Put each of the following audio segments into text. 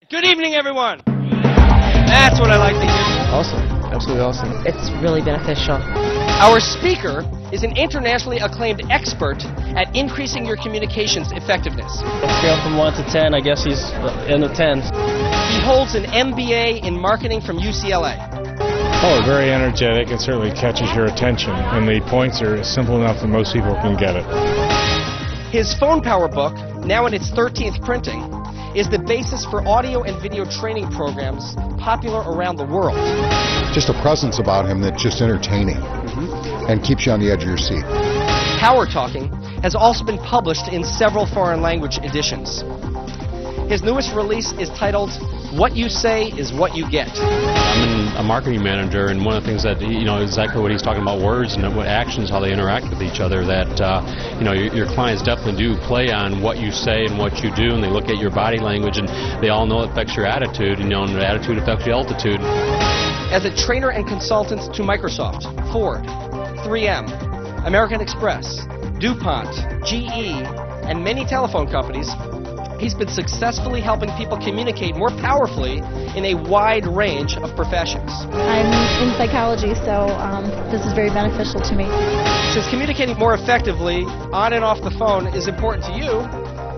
Good evening, everyone. That's what I like to hear. Awesome. Absolutely awesome. It's really beneficial. Our speaker is an internationally acclaimed expert at increasing your communications effectiveness. Scale from 1 to 10, I guess he's in the 10s. He holds an MBA in marketing from UCLA. Oh, very energetic and certainly catches your attention. And the points are simple enough that most people can get it. His phone power book, now in its 13th printing, is the basis for audio and video training programs popular around the world. Just a presence about him that's just entertaining and keeps you on the edge of your seat. Power Talking has also been published in several foreign language editions. His newest release is titled, What You Say Is What You Get. I'm a marketing manager, and one of the things that, exactly what he's talking about, words and what actions, how they interact with each other, that, your clients definitely do play on what you say and what you do, and they look at your body language, and they all know it affects your attitude, and the attitude affects your altitude. As a trainer and consultant to Microsoft, Ford, 3M, American Express, DuPont, GE, and many telephone companies, he's been successfully helping people communicate more powerfully in a wide range of professions. I'm in psychology, so this is very beneficial to me. Since communicating more effectively on and off the phone is important to you,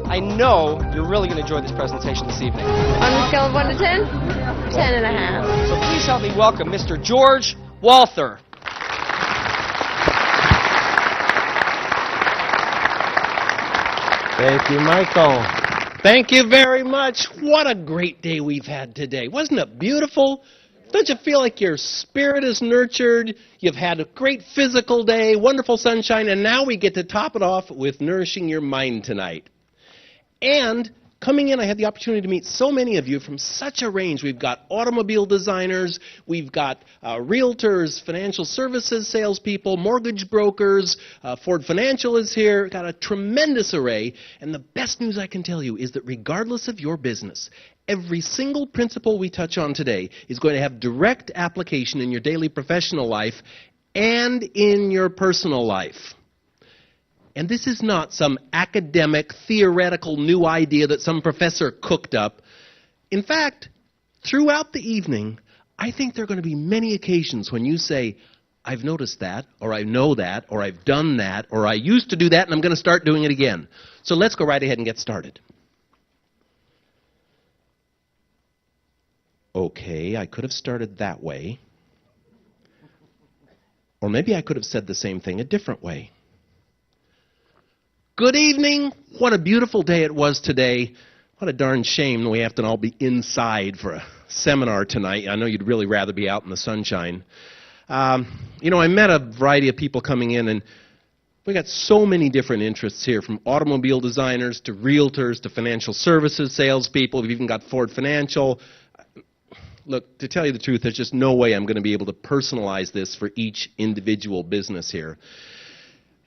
I know you're really going to enjoy this presentation this evening. On a scale of 1 to 10? 10 and a half. So please help me welcome Mr. George Walther. Thank you, Michael. Thank you very much. What a great day we've had today. Wasn't it beautiful? Don't you feel like your spirit is nurtured? You've had a great physical day, wonderful sunshine, and now we get to top it off with nourishing your mind tonight. And coming in, I had the opportunity to meet so many of you from such a range. We've got automobile designers, we've got realtors, financial services salespeople, mortgage brokers, Ford Financial is here. We've got a tremendous array. And the best news I can tell you is that regardless of your business, every single principle we touch on today is going to have direct application in your daily professional life and in your personal life. And this is not some academic, theoretical new idea that some professor cooked up. In fact, throughout the evening, I think there are going to be many occasions when you say, I've noticed that, or I know that, or I've done that, or I used to do that, and I'm going to start doing it again. So let's go right ahead and get started. Okay, I could have started that way. Or maybe I could have said the same thing a different way. Good evening. What a beautiful day it was today. What a darn shame we have to all be inside for a seminar tonight. I know you'd really rather be out in the sunshine. I met a variety of people coming in, and we got so many different interests here, from automobile designers to realtors to financial services salespeople. We've even got Ford Financial. Look, to tell you the truth, there's just no way I'm going to be able to personalize this for each individual business here.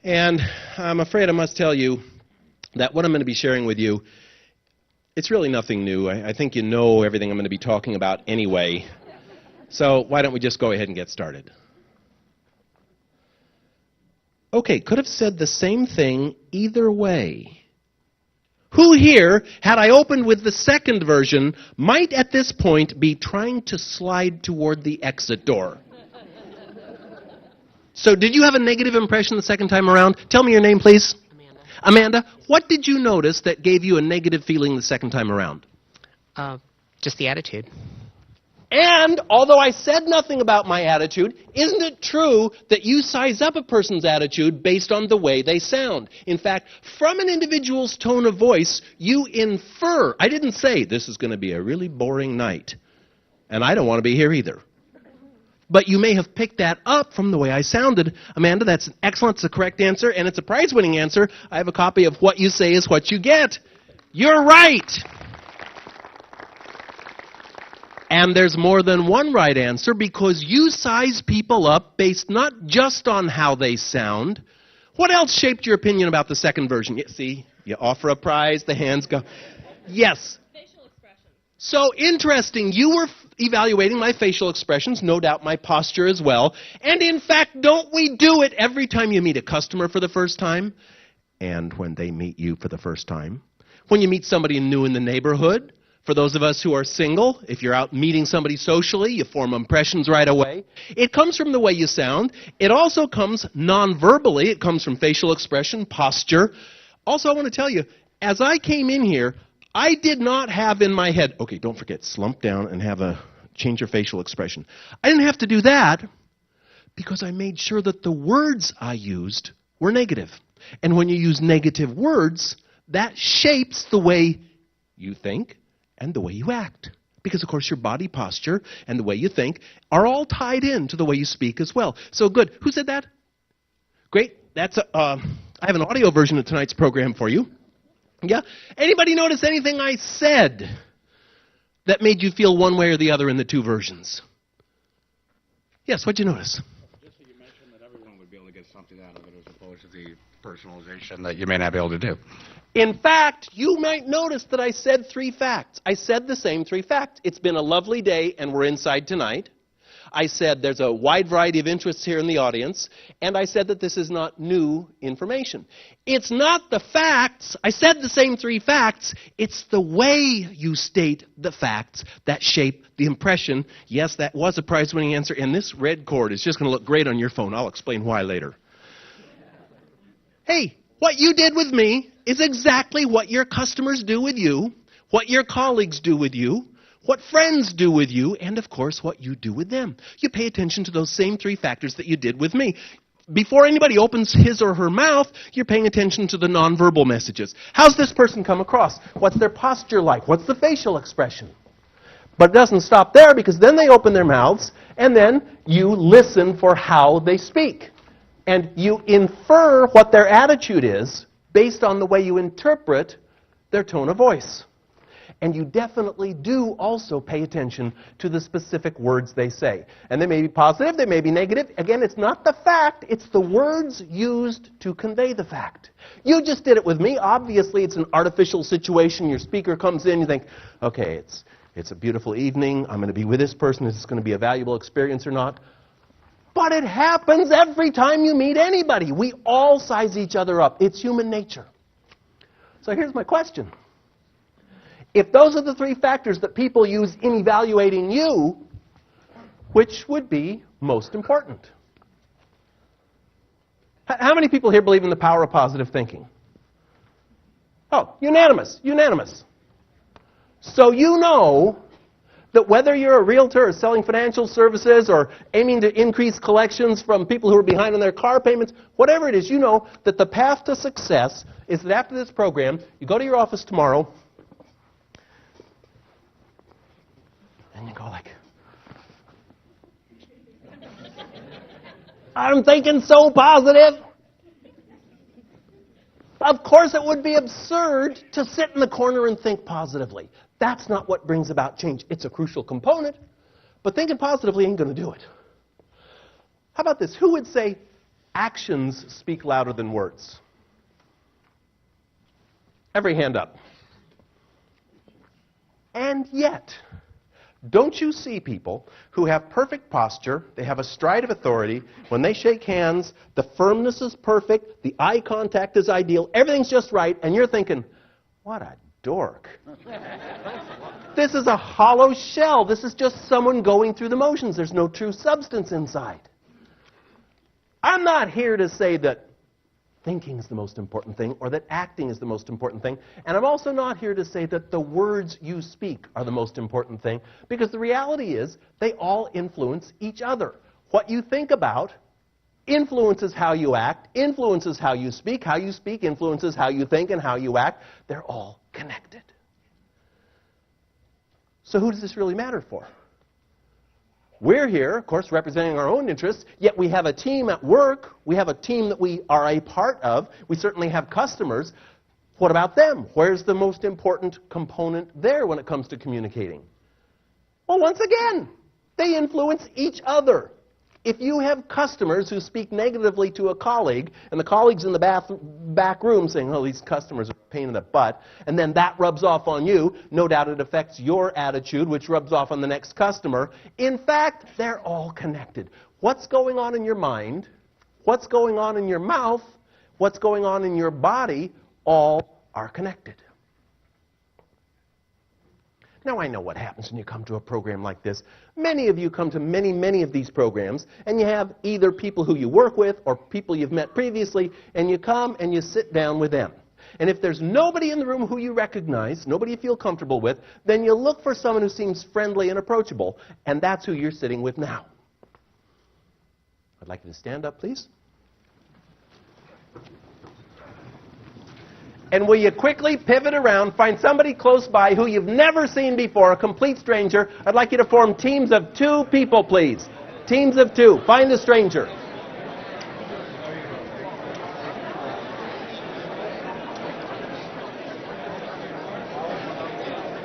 And I'm afraid I must tell you that what I'm going to be sharing with you, it's really nothing new. I think you know everything I'm going to be talking about anyway. So why don't we just go ahead and get started? Okay, could have said the same thing either way. Who here, had I opened with the second version, might at this point be trying to slide toward the exit door? So did you have a negative impression the second time around? Tell me your name, please. Amanda, what did you notice that gave you a negative feeling the second time around? Just the attitude. And although I said nothing about my attitude, isn't it true that you size up a person's attitude based on the way they sound? In fact, from an individual's tone of voice, you infer. I didn't say this is going to be a really boring night, and I don't want to be here either. But you may have picked that up from the way I sounded. Amanda, that's excellent. It's the correct answer, and it's a prize-winning answer. I have a copy of What You Say Is What You Get. You're right. And there's more than one right answer, because you size people up based not just on how they sound. What else shaped your opinion about the second version? See, you offer a prize, the hands go. Yes. Facial expression. So interesting. You were evaluating my facial expressions, no doubt my posture as well. And in fact, don't we do it every time you meet a customer for the first time? And when they meet you for the first time? When you meet somebody new in the neighborhood? For those of us who are single, if you're out meeting somebody socially, you form impressions right away. It comes from the way you sound. It also comes non-verbally. It comes from facial expression, posture. Also, I want to tell you, as I came in here, I did not have in my head, okay, don't forget, slump down and change your facial expression. I didn't have to do that because I made sure that the words I used were negative. And when you use negative words, that shapes the way you think and the way you act. Because, of course, your body posture and the way you think are all tied in to the way you speak as well. So good. Who said that? Great. I have an audio version of tonight's program for you. Yeah? Anybody notice anything I said that made you feel one way or the other in the two versions? Yes, what'd you notice? Just that you mentioned that everyone would be able to get something out of it as opposed to the personalization that you may not be able to do. In fact, you might notice that I said 3 facts. I said the same 3 facts. It's been a lovely day and we're inside tonight. I said there's a wide variety of interests here in the audience. And I said that this is not new information. It's not the facts. I said the same 3 facts. It's the way you state the facts that shape the impression. Yes, that was a prize-winning answer. And this red cord is just going to look great on your phone. I'll explain why later. Hey, what you did with me is exactly what your customers do with you, what your colleagues do with you, what friends do with you, and of course what you do with them. You pay attention to those same 3 factors that you did with me. Before anybody opens his or her mouth, you're paying attention to the nonverbal messages. How's this person come across? What's their posture like? What's the facial expression? But it doesn't stop there, because then they open their mouths, and then you listen for how they speak. And you infer what their attitude is based on the way you interpret their tone of voice. And you definitely do also pay attention to the specific words they say. And they may be positive, they may be negative. Again, it's not the fact, it's the words used to convey the fact. You just did it with me. Obviously, it's an artificial situation. Your speaker comes in, you think, okay, it's a beautiful evening. I'm going to be with this person. Is this going to be a valuable experience or not? But it happens every time you meet anybody. We all size each other up. It's human nature. So here's my question. If those are the 3 factors that people use in evaluating you, which would be most important? How many people here believe in the power of positive thinking? Oh, unanimous, unanimous. So you know that whether you're a realtor or selling financial services or aiming to increase collections from people who are behind on their car payments, whatever it is, you know that the path to success is that after this program, you go to your office tomorrow, and you go like, I'm thinking so positive. Of course, it would be absurd to sit in the corner and think positively. That's not what brings about change. It's a crucial component, but thinking positively ain't going to do it. How about this? Who would say actions speak louder than words? Every hand up. And yet, don't you see people who have perfect posture, they have a stride of authority, when they shake hands, the firmness is perfect, the eye contact is ideal, everything's just right, and you're thinking, what a dork. This is a hollow shell. This is just someone going through the motions. There's no true substance inside. I'm not here to say that thinking is the most important thing or that acting is the most important thing. And I'm also not here to say that the words you speak are the most important thing, because the reality is they all influence each other. What you think about influences how you act, influences how you speak influences how you think and how you act. They're all connected. So who does this really matter for? We're here, of course, representing our own interests, yet we have a team at work. We have a team that we are a part of. We certainly have customers. What about them? Where's the most important component there when it comes to communicating? Well, once again, they influence each other. If you have customers who speak negatively to a colleague, and the colleague's in the back room saying, oh, these customers are a pain in the butt, and then that rubs off on you, no doubt it affects your attitude, which rubs off on the next customer. In fact, they're all connected. What's going on in your mind, what's going on in your mouth, what's going on in your body, all are connected. Now, I know what happens when you come to a program like this. Many of you come to many of these programs, and you have either people who you work with or people you've met previously, and you come and you sit down with them. And if there's nobody in the room who you recognize, nobody you feel comfortable with, then you look for someone who seems friendly and approachable, and that's who you're sitting with now. I'd like you to stand up, please. And will you quickly pivot around, find somebody close by who you've never seen before, a complete stranger. I'd like you to form teams of 2 people, please. Teams of 2. Find a stranger.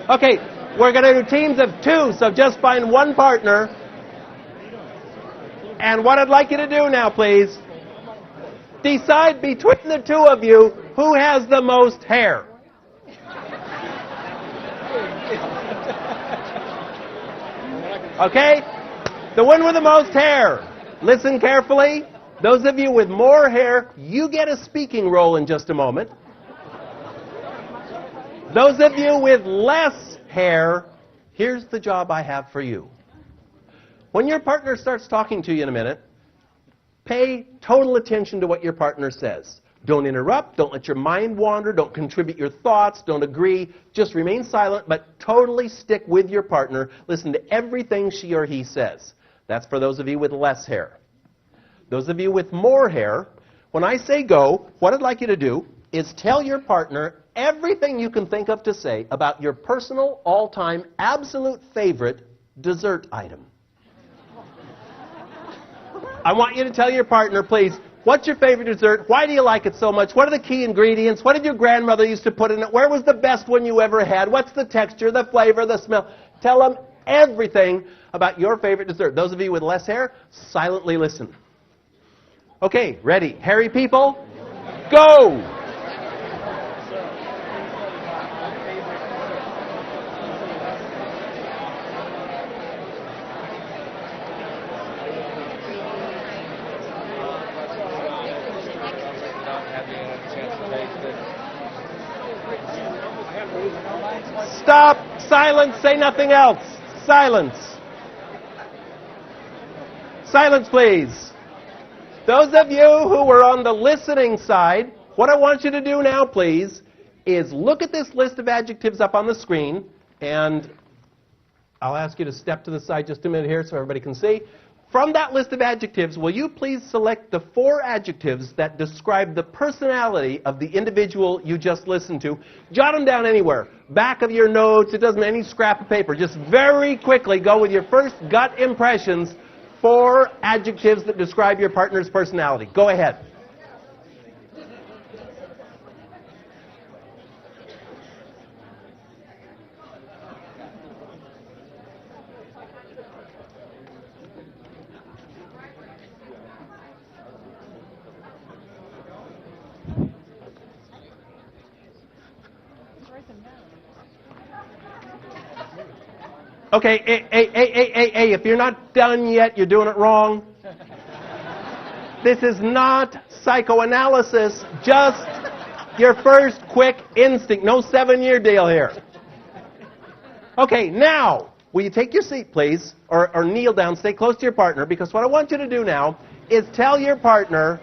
Okay, we're going to do teams of 2, so just find one partner. And what I'd like you to do now, please, decide between the 2 of you who has the most hair. Okay? The one with the most hair. Listen carefully. Those of you with more hair, you get a speaking role in just a moment. Those of you with less hair, here's the job I have for you. When your partner starts talking to you in a minute, pay total attention to what your partner says. Don't interrupt, don't let your mind wander, don't contribute your thoughts, don't agree. Just remain silent, but totally stick with your partner. Listen to everything she or he says. That's for those of you with less hair. Those of you with more hair, when I say go, what I'd like you to do is tell your partner everything you can think of to say about your personal, all-time, absolute favorite dessert item. I want you to tell your partner, please, what's your favorite dessert? Why do you like it so much? What are the key ingredients? What did your grandmother used to put in it? Where was the best one you ever had? What's the texture, the flavor, the smell? Tell them everything about your favorite dessert. Those of you with less hair, silently listen. Okay, ready? Hairy people, go! Stop! Silence! Say nothing else! Silence! Silence, please. Those of you who were on the listening side, what I want you to do now, please, is look at this list of adjectives up on the screen, and I'll ask you to step to the side just a minute here so everybody can see. From that list of adjectives, will you please select the 4 adjectives that describe the personality of the individual you just listened to? Jot them down anywhere. Back of your notes, it doesn't any scrap of paper. Just very quickly go with your first gut impressions, 4 adjectives that describe your partner's personality. Go ahead. Okay, hey, if you're not done yet, you're doing it wrong. This is not psychoanalysis, just your first quick instinct. No 7-year deal here. Okay, now, will you take your seat, please, or kneel down, stay close to your partner, because what I want you to do now is tell your partner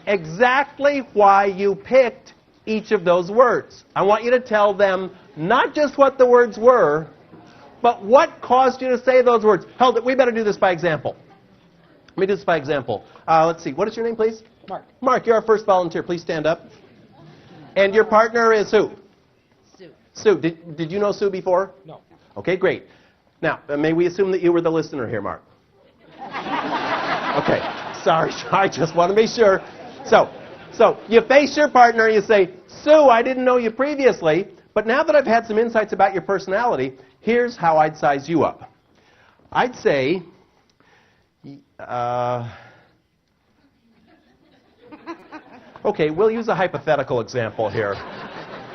exactly why you picked each of those words. I want you to tell them not just what the words were, but what caused you to say those words? Hell, we better do this by example. Let me do this by example. Let's see. What is your name, please? Mark. Mark, you're our first volunteer. Please stand up. And your partner is who? Sue. Sue. Did you know Sue before? No. Okay, great. Now, may we assume that you were the listener here, Mark? Okay. Sorry, I just want to be sure. So you face your partner and you say, Sue, I didn't know you previously, but now that I've had some insights about your personality, here's how I'd size you up. I'd say, okay, we'll use a hypothetical example here.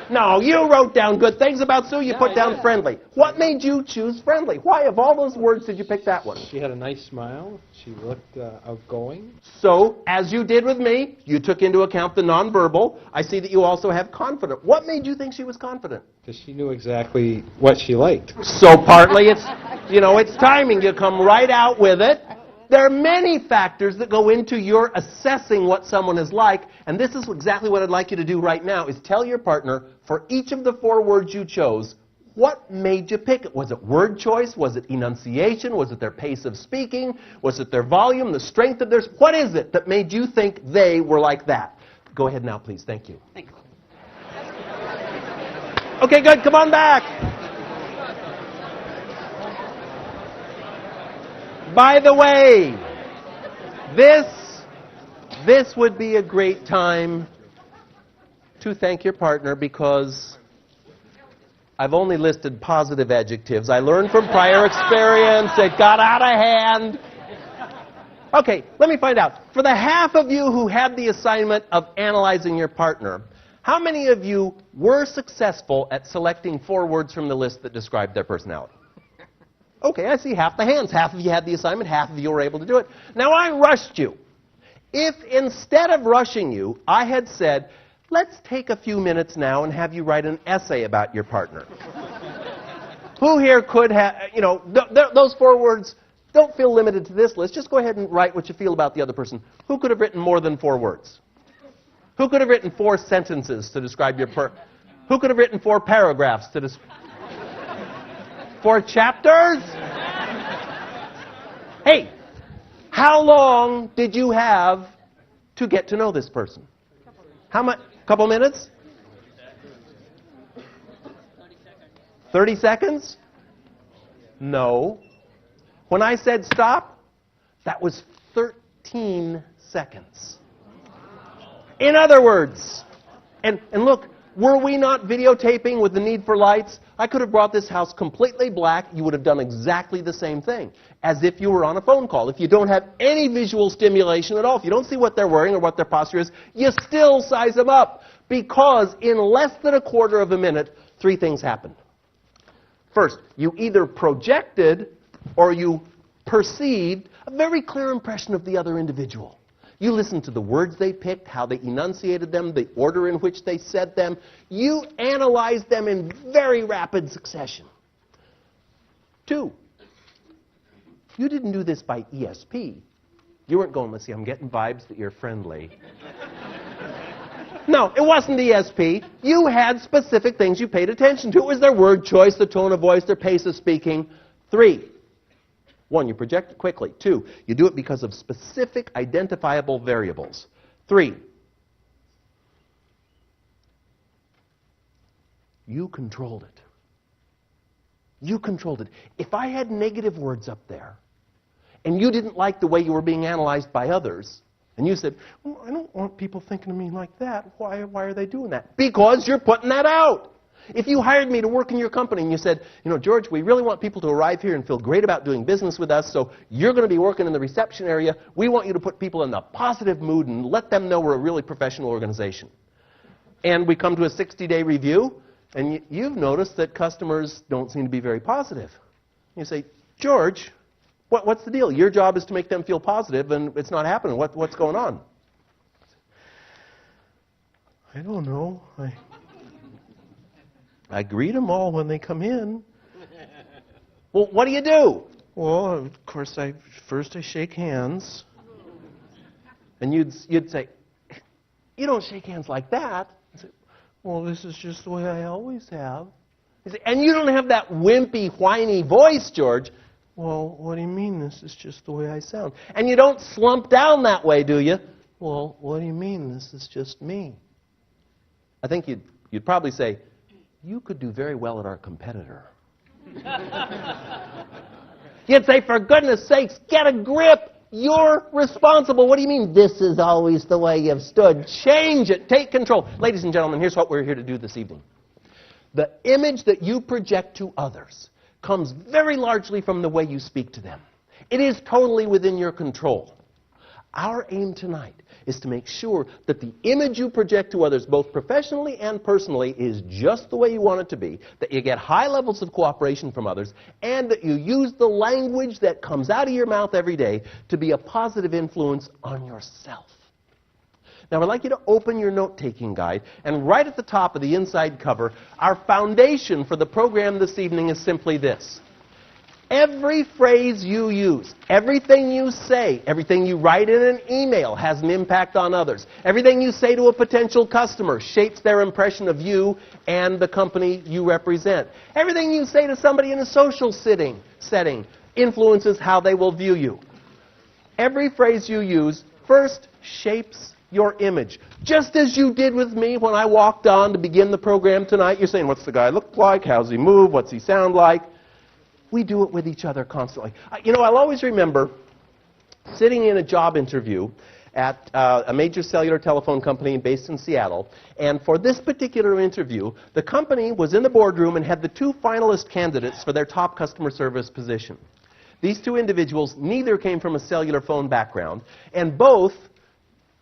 No, you wrote down good things about Sue. You put down friendly. What made you choose friendly? Why, of all those words, did you pick that one? She had a nice smile. She looked outgoing. So, as you did with me, you took into account the nonverbal. I see that you also have confident. What made you think she was confident? Because she knew exactly what she liked. So partly it's, it's timing. You come right out with it. There are many factors that go into your assessing what someone is like, and this is exactly what I'd like you to do right now, is tell your partner, for each of the 4 words you chose, what made you pick it? Was it word choice? Was it enunciation? Was it their pace of speaking? Was it their volume, the strength of their... What is it that made you think they were like that? Go ahead now, please. Thank you. Thanks. Okay, good. Come on back. By the way, this would be a great time to thank your partner because I've only listed positive adjectives. I learned from prior experience. It got out of hand. Okay, let me find out. For the half of you who had the assignment of analyzing your partner, how many of you were successful at selecting 4 words from the list that described their personality? Okay, I see half the hands. Half of you had the assignment, half of you were able to do it. Now, I rushed you. If instead of rushing you, I had said, let's take a few minutes now and have you write an essay about your partner. Who here could have, those 4 words don't feel limited to this list. Just go ahead and write what you feel about the other person. Who could have written more than 4 words? Who could have written 4 sentences to describe your partner? Who could have written 4 paragraphs to describe... 4 chapters? Hey, how long did you have to get to know this person? How much? Couple minutes? 30 seconds? No. When I said stop, that was 13 seconds. In other words, and look, were we not videotaping with the need for lights? I could have brought this house completely black. You would have done exactly the same thing, as if you were on a phone call. If you don't have any visual stimulation at all, if you don't see what they're wearing or what their posture is, you still size them up. Because in less than a quarter of a minute, 3 things happened. First, you either projected or you perceived a very clear impression of the other individual. You listened to the words they picked, how they enunciated them, the order in which they said them. You analyzed them in very rapid succession. 2, you didn't do this by ESP. You weren't going, let's see, I'm getting vibes that you're friendly. No, it wasn't ESP. You had specific things you paid attention to. It was their word choice, the tone of voice, their pace of speaking. 3, 1, you project it quickly. 2, you do it because of specific identifiable variables. 3, you controlled it. You controlled it. If I had negative words up there, and you didn't like the way you were being analyzed by others, and you said, well, I don't want people thinking of me like that. Why are they doing that? Because you're putting that out. If you hired me to work in your company and you said, George, we really want people to arrive here and feel great about doing business with us, so you're going to be working in the reception area. We want you to put people in a positive mood and let them know we're a really professional organization. And we come to a 60-day review, and you've noticed that customers don't seem to be very positive. You say, George, what's the deal? Your job is to make them feel positive, and it's not happening. What's going on? I don't know. I greet them all when they come in. Well, what do you do? Well, of course, first I shake hands. And you'd say, you don't shake hands like that. I'd say, well, this is just the way I always have. Say, and you don't have that wimpy, whiny voice, George. Well, what do you mean this is just the way I sound? And you don't slump down that way, do you? Well, what do you mean this is just me? I think you'd probably say, you could do very well at our competitor. You'd say, for goodness sakes, get a grip. You're responsible. What do you mean this is always the way you've stood? Change it. Take control. Ladies and gentlemen, here's what we're here to do this evening. The image that you project to others comes very largely from the way you speak to them. It is totally within your control. Our aim tonight is to make sure that the image you project to others, both professionally and personally, is just the way you want it to be, that you get high levels of cooperation from others, and that you use the language that comes out of your mouth every day to be a positive influence on yourself. Now, I'd like you to open your note-taking guide, and right at the top of the inside cover, our foundation for the program this evening is simply this. Every phrase you use, everything you say, everything you write in an email has an impact on others. Everything you say to a potential customer shapes their impression of you and the company you represent. Everything you say to somebody in a social setting influences how they will view you. Every phrase you use first shapes your image. Just as you did with me when I walked on to begin the program tonight. You're saying, what's the guy look like? How's he move? What's he sound like? We do it with each other constantly. I'll always remember sitting in a job interview at a major cellular telephone company based in Seattle. And for this particular interview, the company was in the boardroom and had the two finalist candidates for their top customer service position. These two individuals, neither came from a cellular phone background, and both,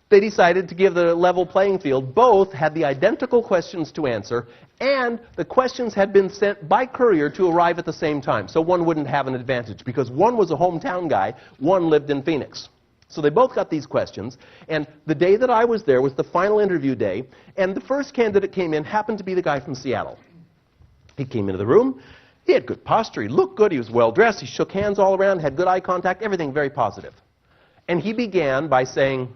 they decided to give the level playing field. Both had the identical questions to answer, and the questions had been sent by courier to arrive at the same time. So one wouldn't have an advantage, because one was a hometown guy, one lived in Phoenix. So they both got these questions, and the day that I was there was the final interview day, and the first candidate came in happened to be the guy from Seattle. He came into the room. He had good posture. He looked good. He was well dressed. He shook hands all around, had good eye contact, everything very positive. And he began by saying,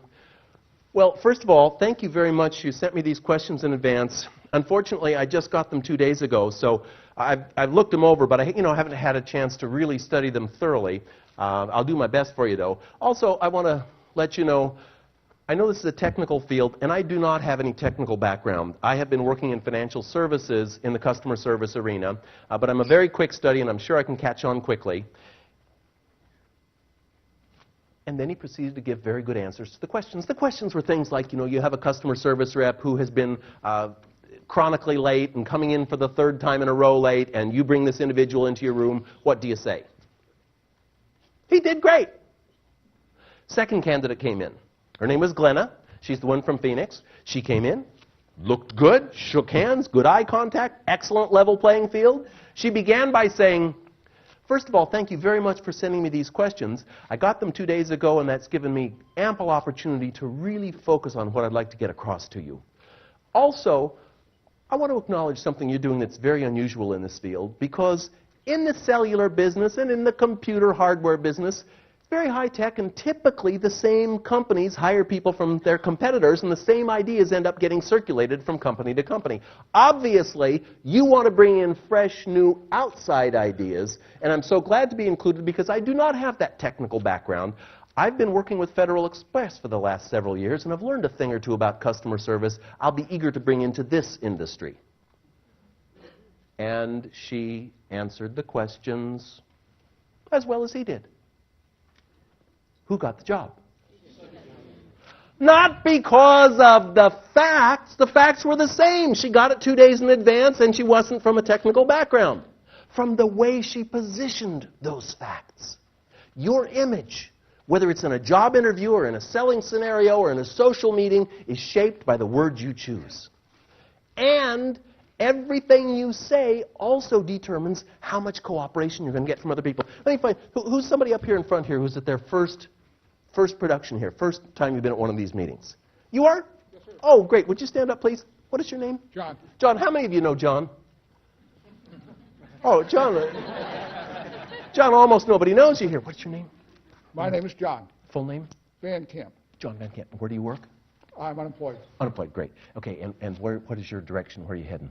well, first of all, thank you very much. You sent me these questions in advance. Unfortunately, I just got them 2 days ago, so I've looked them over, but I haven't had a chance to really study them thoroughly. I'll do my best for you, though. Also, I want to let you know, I know this is a technical field, and I do not have any technical background. I have been working in financial services in the customer service arena, but I'm a very quick study, and I'm sure I can catch on quickly. And then he proceeded to give very good answers to the questions. The questions were things like, you have a customer service rep who has been chronically late and coming in for the third time in a row late, and you bring this individual into your room. What do you say? He did great. Second candidate came in. Her name was Glenna. She's the one from Phoenix. She came in, looked good, shook hands, good eye contact, excellent level playing field. She began by saying, first of all, thank you very much for sending me these questions. I got them 2 days ago, and that's given me ample opportunity to really focus on what I'd like to get across to you. Also, I want to acknowledge something you're doing that's very unusual in this field, because in the cellular business and in the computer hardware business, it's very high-tech, and typically the same companies hire people from their competitors, and the same ideas end up getting circulated from company to company. Obviously, you want to bring in fresh, new, outside ideas, and I'm so glad to be included because I do not have that technical background. I've been working with Federal Express for the last several years, and I've learned a thing or two about customer service I'll be eager to bring into this industry. And she answered the questions as well as he did. Who got the job? Not because of the facts. The facts were the same. She got it 2 days in advance, and she wasn't from a technical background. From the way she positioned those facts. Your image, whether it's in a job interview or in a selling scenario or in a social meeting, is shaped by the words you choose. And everything you say also determines how much cooperation you're going to get from other people. Let me find, who's somebody up here in front here who's at their first production here, first time you've been at one of these meetings? You are? Yes, sir. Oh, great. Would you stand up, please? What is your name? John. John, how many of you know John? Oh, John. John, almost nobody knows you here. What's your name? My name is John. Full name? Van Camp. John Van Camp. Where do you work? I'm unemployed. Unemployed, great. Okay, and what is your direction? Where are you heading?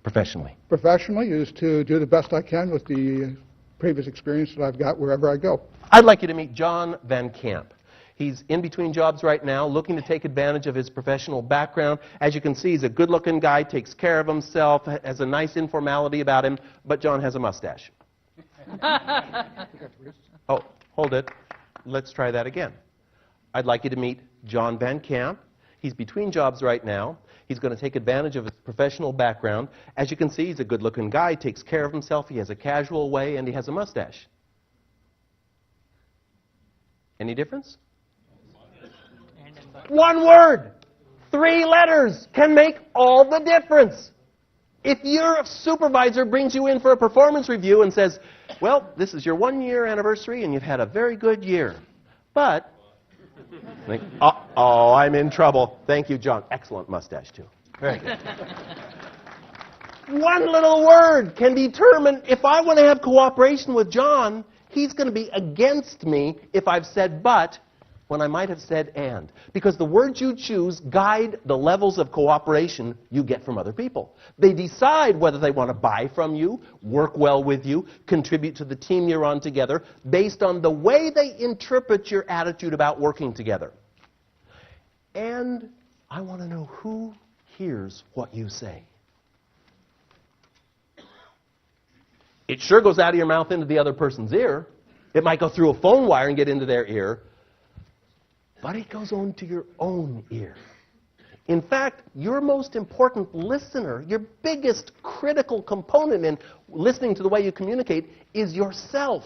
Professionally? Professionally is to do the best I can with the previous experience that I've got wherever I go. I'd like you to meet John Van Camp. He's in between jobs right now, looking to take advantage of his professional background. As you can see, he's a good-looking guy, takes care of himself, has a nice informality about him, but John has a mustache. Oh, hold it. Let's try that again. I'd like you to meet John Van Camp. He's between jobs right now. He's going to take advantage of his professional background. As you can see, he's a good-looking guy, takes care of himself, he has a casual way, and he has a mustache. Any difference? One word, 3 letters can make all the difference. If your supervisor brings you in for a performance review and says, well, this is your 1-year anniversary and you've had a very good year, but, think, uh-oh, I'm in trouble. Thank you, John. Excellent mustache, too. Very good. One little word can determine if I want to have cooperation with John, he's going to be against me if I've said but when I might have said and. Because the words you choose guide the levels of cooperation you get from other people. They decide whether they want to buy from you, work well with you, contribute to the team you're on together, based on the way they interpret your attitude about working together. And I want to know who hears what you say. It sure goes out of your mouth into the other person's ear. It might go through a phone wire and get into their ear. But it goes on to your own ear. In fact, your most important listener, your biggest critical component in listening to the way you communicate is yourself.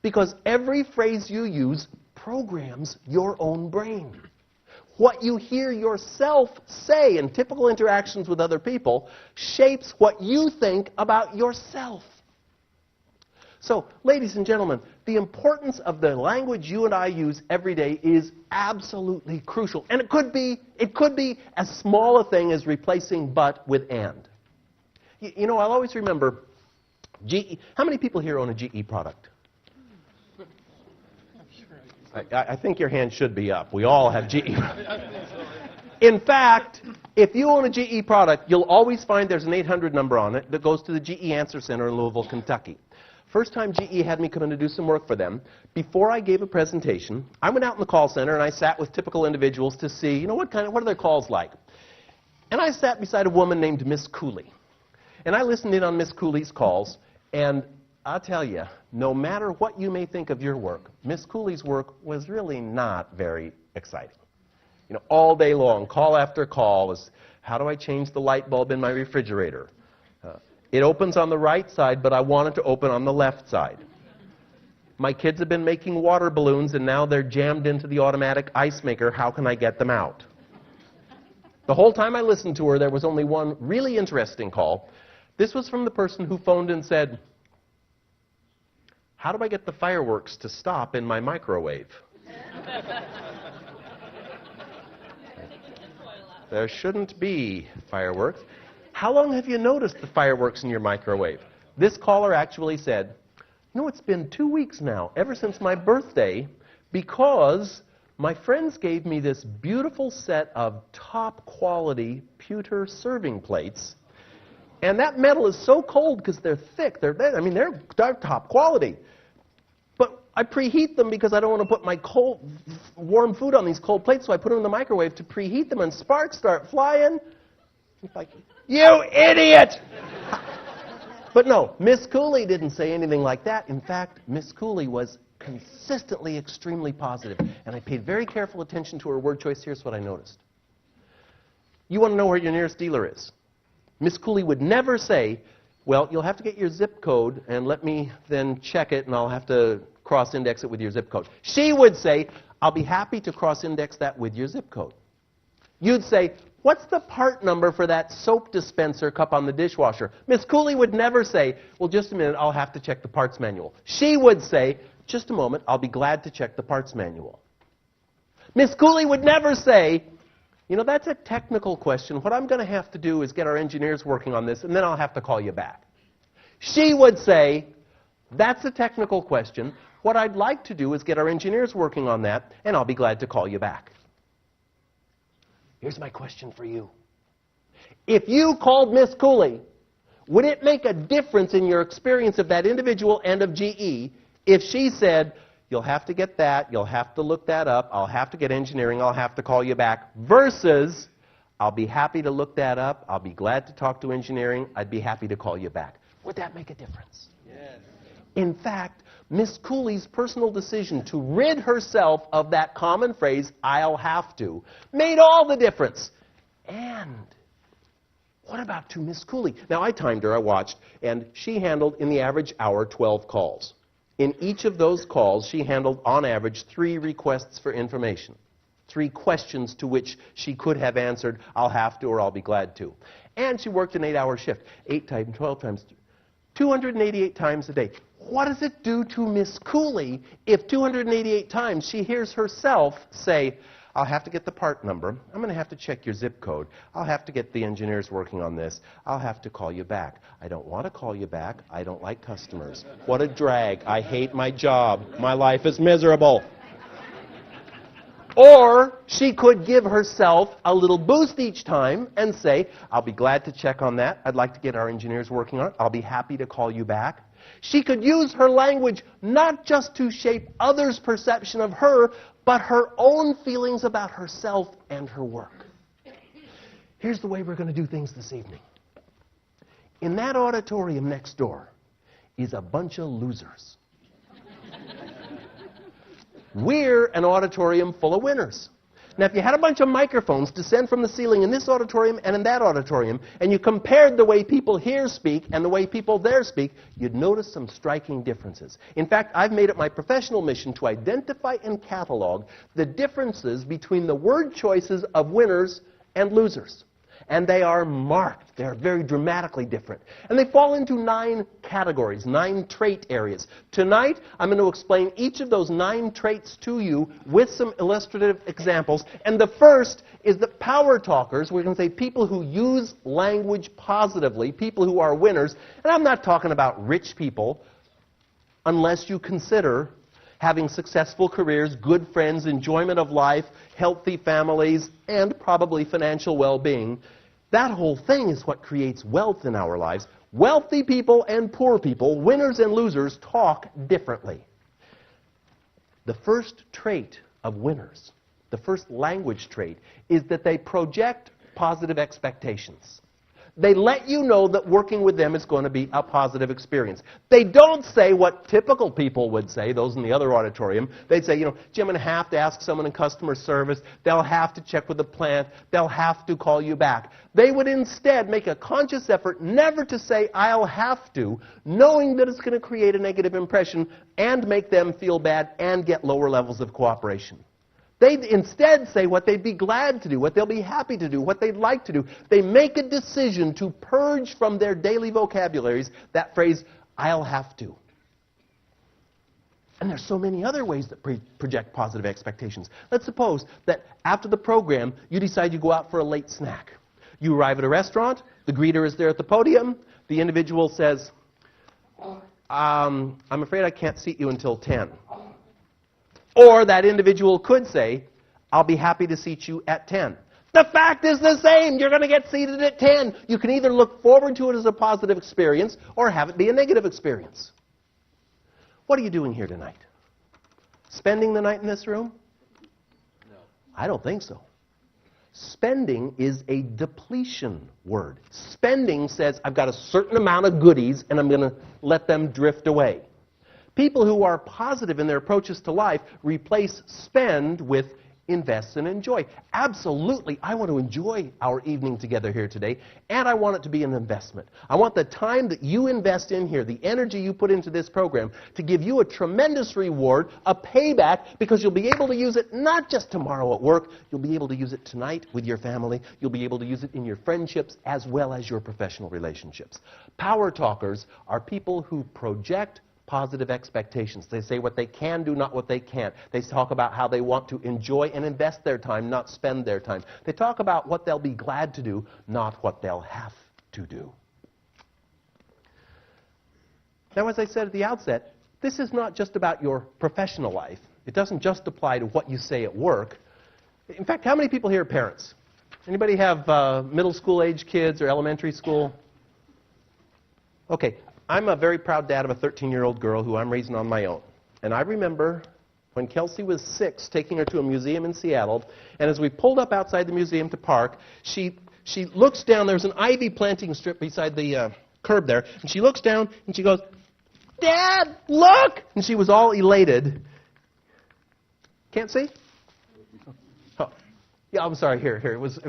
Because every phrase you use programs your own brain. What you hear yourself say in typical interactions with other people shapes what you think about yourself. So, ladies and gentlemen, the importance of the language you and I use every day is absolutely crucial. And it could be as small a thing as replacing but with and. You know, I'll always remember GE. How many people here own a GE product? I think your hand should be up. We all have GE. In fact, if you own a GE product, you'll always find there's an 800 number on it that goes to the GE Answer Center in Louisville, Kentucky. First time GE had me come in to do some work for them, before I gave a presentation, I went out in the call center and I sat with typical individuals to see, you know, what are their calls like? And I sat beside a woman named Miss Cooley. And I listened in on Miss Cooley's calls, and I'll tell you, no matter what you may think of your work, Miss Cooley's work was really not very exciting. You know, all day long, call after call was, how do I change the light bulb in my refrigerator? It opens on the right side, but I want it to open on the left side. My kids have been making water balloons, and now they're jammed into the automatic ice maker. How can I get them out? The whole time I listened to her, there was only one really interesting call. This was from the person who phoned and said, how do I get the fireworks to stop in my microwave? There shouldn't be fireworks. How long have you noticed the fireworks in your microwave? This caller actually said, no, it's been 2 weeks now, ever since my birthday, because my friends gave me this beautiful set of top quality pewter serving plates. And that metal is so cold because they're thick. They're top quality. But I preheat them because I don't want to put my warm food on these cold plates, so I put them in the microwave to preheat them, and sparks start flying. It's like, you idiot! But no, Miss Cooley didn't say anything like that. In fact, Miss Cooley was consistently extremely positive. And I paid very careful attention to her word choice. Here's what I noticed. You want to know where your nearest dealer is? Miss Cooley would never say, well, you'll have to get your zip code and let me then check it and I'll have to cross-index it with your zip code. She would say, I'll be happy to cross-index that with your zip code. You'd say, what's the part number for that soap dispenser cup on the dishwasher? Miss Cooley would never say, well, just a minute, I'll have to check the parts manual. She would say, just a moment, I'll be glad to check the parts manual. Miss Cooley would never say, you know, that's a technical question. What I'm going to have to do is get our engineers working on this, and then I'll have to call you back. She would say, that's a technical question. What I'd like to do is get our engineers working on that, and I'll be glad to call you back. Here's my question for you. If you called Miss Cooley, would it make a difference in your experience of that individual and of GE if she said, you'll have to get that, you'll have to look that up, I'll have to get engineering, I'll have to call you back, versus, I'll be happy to look that up, I'll be glad to talk to engineering, I'd be happy to call you back? Would that make a difference? Yes. In fact, Miss Cooley's personal decision to rid herself of that common phrase, I'll have to, made all the difference. And what about to Miss Cooley? Now, I timed her, I watched, and she handled, in the average hour, 12 calls. In each of those calls, she handled, on average, 3 requests for information. 3 questions to which she could have answered, I'll have to or I'll be glad to. And she worked an 8-hour shift, 8 times, 12 times, 288 times a day. What does it do to Miss Cooley if 288 times she hears herself say, I'll have to get the part number, I'm going to have to check your zip code, I'll have to get the engineers working on this, I'll have to call you back. I don't want to call you back, I don't like customers. What a drag, I hate my job, my life is miserable. Or she could give herself a little boost each time and say, I'll be glad to check on that, I'd like to get our engineers working on it, I'll be happy to call you back. She could use her language not just to shape others' perception of her, but her own feelings about herself and her work. Here's the way we're going to do things this evening. In that auditorium next door is a bunch of losers. We're an auditorium full of winners. Now, if you had a bunch of microphones descend from the ceiling in this auditorium and in that auditorium, and you compared the way people here speak and the way people there speak, you'd notice some striking differences. In fact, I've made it my professional mission to identify and catalog the differences between the word choices of winners and losers. And they are marked. They're very dramatically different. And they fall into 9 categories, 9 trait areas. Tonight, I'm going to explain each of those 9 traits to you with some illustrative examples. And the first is that power talkers, we're going to say people who use language positively, people who are winners. And I'm not talking about rich people, unless you consider having successful careers, good friends, enjoyment of life, healthy families, and probably financial well-being. That whole thing is what creates wealth in our lives. Wealthy people and poor people, winners and losers, talk differently. The first trait of winners, the first language trait, is that they project positive expectations. They let you know that working with them is going to be a positive experience. They don't say what typical people would say, those in the other auditorium. They'd say, Jim, I'm going to have to ask someone in customer service. They'll have to check with the plant. They'll have to call you back. They would instead make a conscious effort never to say, I'll have to, knowing that it's going to create a negative impression and make them feel bad and get lower levels of cooperation. They'd instead say what they'd be glad to do, what they'll be happy to do, what they'd like to do. They make a decision to purge from their daily vocabularies that phrase, I'll have to. And there's so many other ways that project positive expectations. Let's suppose that after the program, you decide you go out for a late snack. You arrive at a restaurant, the greeter is there at the podium, the individual says, I'm afraid I can't seat you until 10. Or that individual could say, I'll be happy to seat you at 10. The fact is the same. You're going to get seated at 10. You can either look forward to it as a positive experience or have it be a negative experience. What are you doing here tonight? Spending the night in this room? No. I don't think so. Spending is a depletion word. Spending says, I've got a certain amount of goodies and I'm going to let them drift away. People who are positive in their approaches to life replace spend with invest and enjoy. Absolutely, I want to enjoy our evening together here today, and I want it to be an investment. I want the time that you invest in here, the energy you put into this program, to give you a tremendous reward, a payback, because you'll be able to use it not just tomorrow at work, you'll be able to use it tonight with your family, you'll be able to use it in your friendships as well as your professional relationships. Power talkers are people who project positive expectations. They say what they can do, not what they can't. They talk about how they want to enjoy and invest their time, not spend their time. They talk about what they'll be glad to do, not what they'll have to do. Now, as I said at the outset, this is not just about your professional life. It doesn't just apply to what you say at work. In fact, how many people here are parents? Anybody have middle school age kids or elementary school? Okay. I'm a very proud dad of a 13-year-old girl who I'm raising on my own. And I remember when Kelsey was 6, taking her to a museum in Seattle, and as we pulled up outside the museum to park, she looks down. There's an ivy planting strip beside the curb there, and she looks down and she goes, "Dad, look!" And she was all elated. Can't see? Oh, yeah, I'm sorry. Here. It was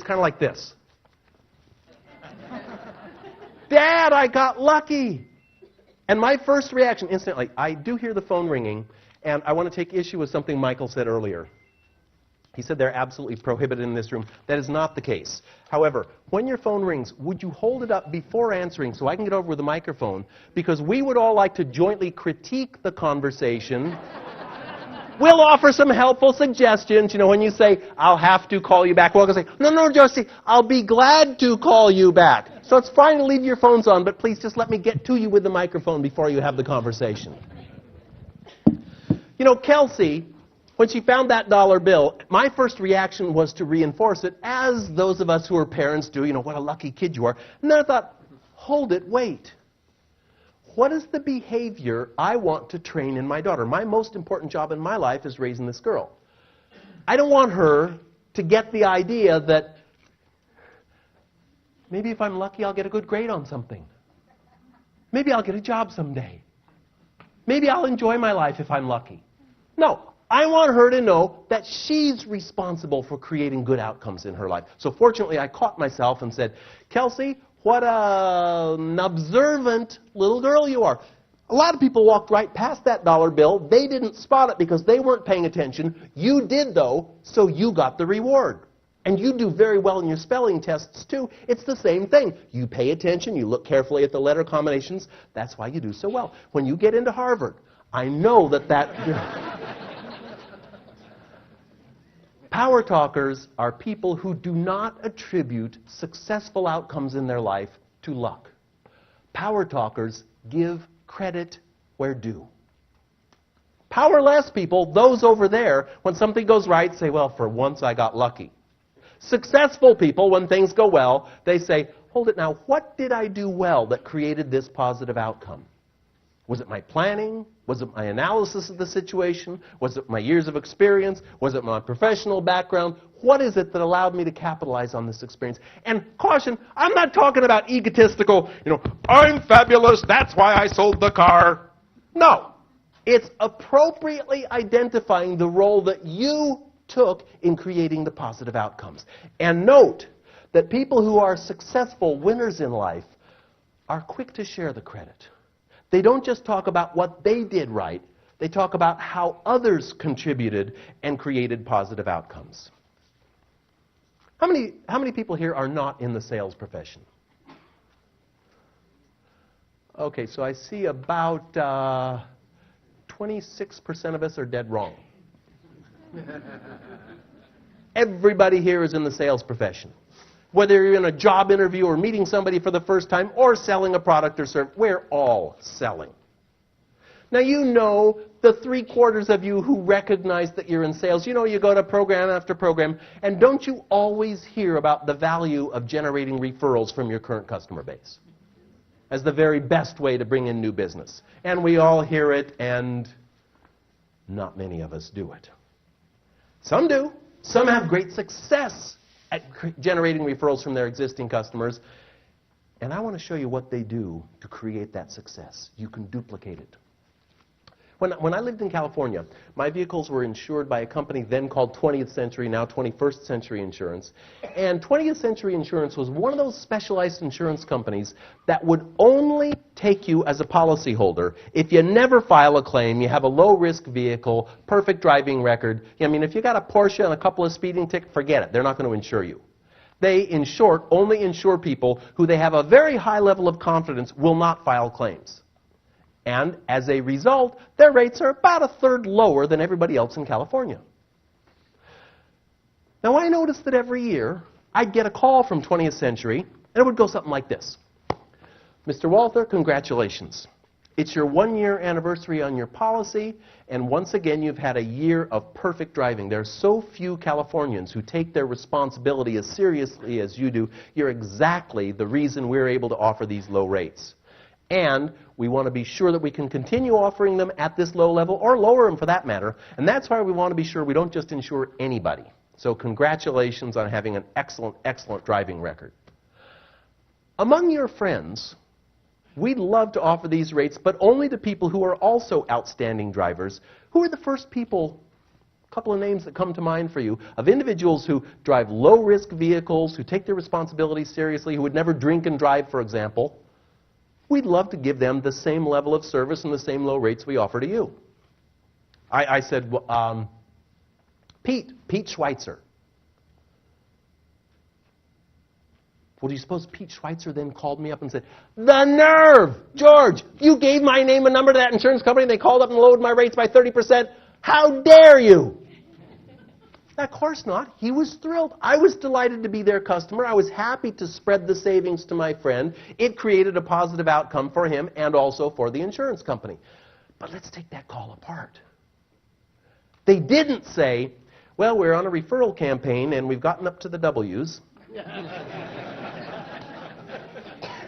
kind of like this. Dad, I got lucky. And my first reaction instantly, I do hear the phone ringing, and I want to take issue with something Michael said earlier. He said they're absolutely prohibited in this room. That is not the case. However, when your phone rings, would you hold it up before answering so I can get over with the microphone? Because we would all like to jointly critique the conversation. We'll offer some helpful suggestions. You know, when you say, I'll have to call you back, we're all going to say, no, Josie, I'll be glad to call you back. So it's fine to leave your phones on, but please just let me get to you with the microphone before you have the conversation. You know, Kelsey, when she found that dollar bill, my first reaction was to reinforce it, as those of us who are parents do. You know, what a lucky kid you are. And then I thought, hold it, wait. What is the behavior I want to train in my daughter? My most important job in my life is raising this girl. I don't want her to get the idea that maybe if I'm lucky, I'll get a good grade on something. Maybe I'll get a job someday. Maybe I'll enjoy my life if I'm lucky. No. I want her to know that she's responsible for creating good outcomes in her life. So fortunately, I caught myself and said, Kelsey, what an observant little girl you are. A lot of people walked right past that dollar bill. They didn't spot it because they weren't paying attention. You did, though, so you got the reward. And you do very well in your spelling tests, too. It's the same thing. You pay attention. You look carefully at the letter combinations. That's why you do so well. When you get into Harvard, I know that... Power talkers are people who do not attribute successful outcomes in their life to luck. Power talkers give credit where due. Powerless people, those over there, when something goes right, say, well, for once I got lucky. Successful people, when things go well, they say, hold it now, what did I do well that created this positive outcome? Was it my planning? Was it my analysis of the situation? Was it my years of experience? Was it my professional background? What is it that allowed me to capitalize on this experience? And caution, I'm not talking about egotistical, I'm fabulous, that's why I sold the car. No. It's appropriately identifying the role that you took in creating the positive outcomes. And note that people who are successful winners in life are quick to share the credit. They don't just talk about what they did right. They talk about how others contributed and created positive outcomes. How many people here are not in the sales profession? Okay, so I see about 26% of us are dead wrong. Everybody here is in the sales profession. Whether you're in a job interview or meeting somebody for the first time or selling a product or service, we're all selling. Now you know the 3/4 of you who recognize that you're in sales. You know you go to program after program, and don't you always hear about the value of generating referrals from your current customer base as the very best way to bring in new business? And we all hear it, and not many of us do it. Some do. Some have great success at generating referrals from their existing customers. And I want to show you what they do to create that success. You can duplicate it. When I lived in California, my vehicles were insured by a company then called 20th Century, now 21st Century Insurance. And 20th Century Insurance was one of those specialized insurance companies that would only take you as a policyholder if you never file a claim, you have a low-risk vehicle, perfect driving record. I mean, if you got a Porsche and a couple of speeding tickets, forget it. They're not going to insure you. They, in short, only insure people who they have a very high level of confidence will not file claims. And as a result, their rates are about 1/3 lower than everybody else in California. Now, I noticed that every year I'd get a call from 20th Century, and it would go something like this. Mr. Walther, congratulations. It's your 1-year anniversary on your policy, and once again, you've had a year of perfect driving. There are so few Californians who take their responsibility as seriously as you do. You're exactly the reason we're able to offer these low rates. And we want to be sure that we can continue offering them at this low level, or lower them for that matter. And that's why we want to be sure we don't just insure anybody. So congratulations on having an excellent, excellent driving record. Among your friends, we'd love to offer these rates, but only to people who are also outstanding drivers. Who are the first people, a couple of names that come to mind for you, of individuals who drive low-risk vehicles, who take their responsibilities seriously, who would never drink and drive, for example? We'd love to give them the same level of service and the same low rates we offer to you. I said, well, Pete Schweitzer. Well, do you suppose Pete Schweitzer then called me up and said, "The nerve! George, you gave my name and number to that insurance company and they called up and lowered my rates by 30%. How dare you?" Of course not. He was thrilled. I was delighted to be their customer. I was happy to spread the savings to my friend. It created a positive outcome for him and also for the insurance company. But let's take that call apart. They didn't say, "Well, we're on a referral campaign and we've gotten up to the W's."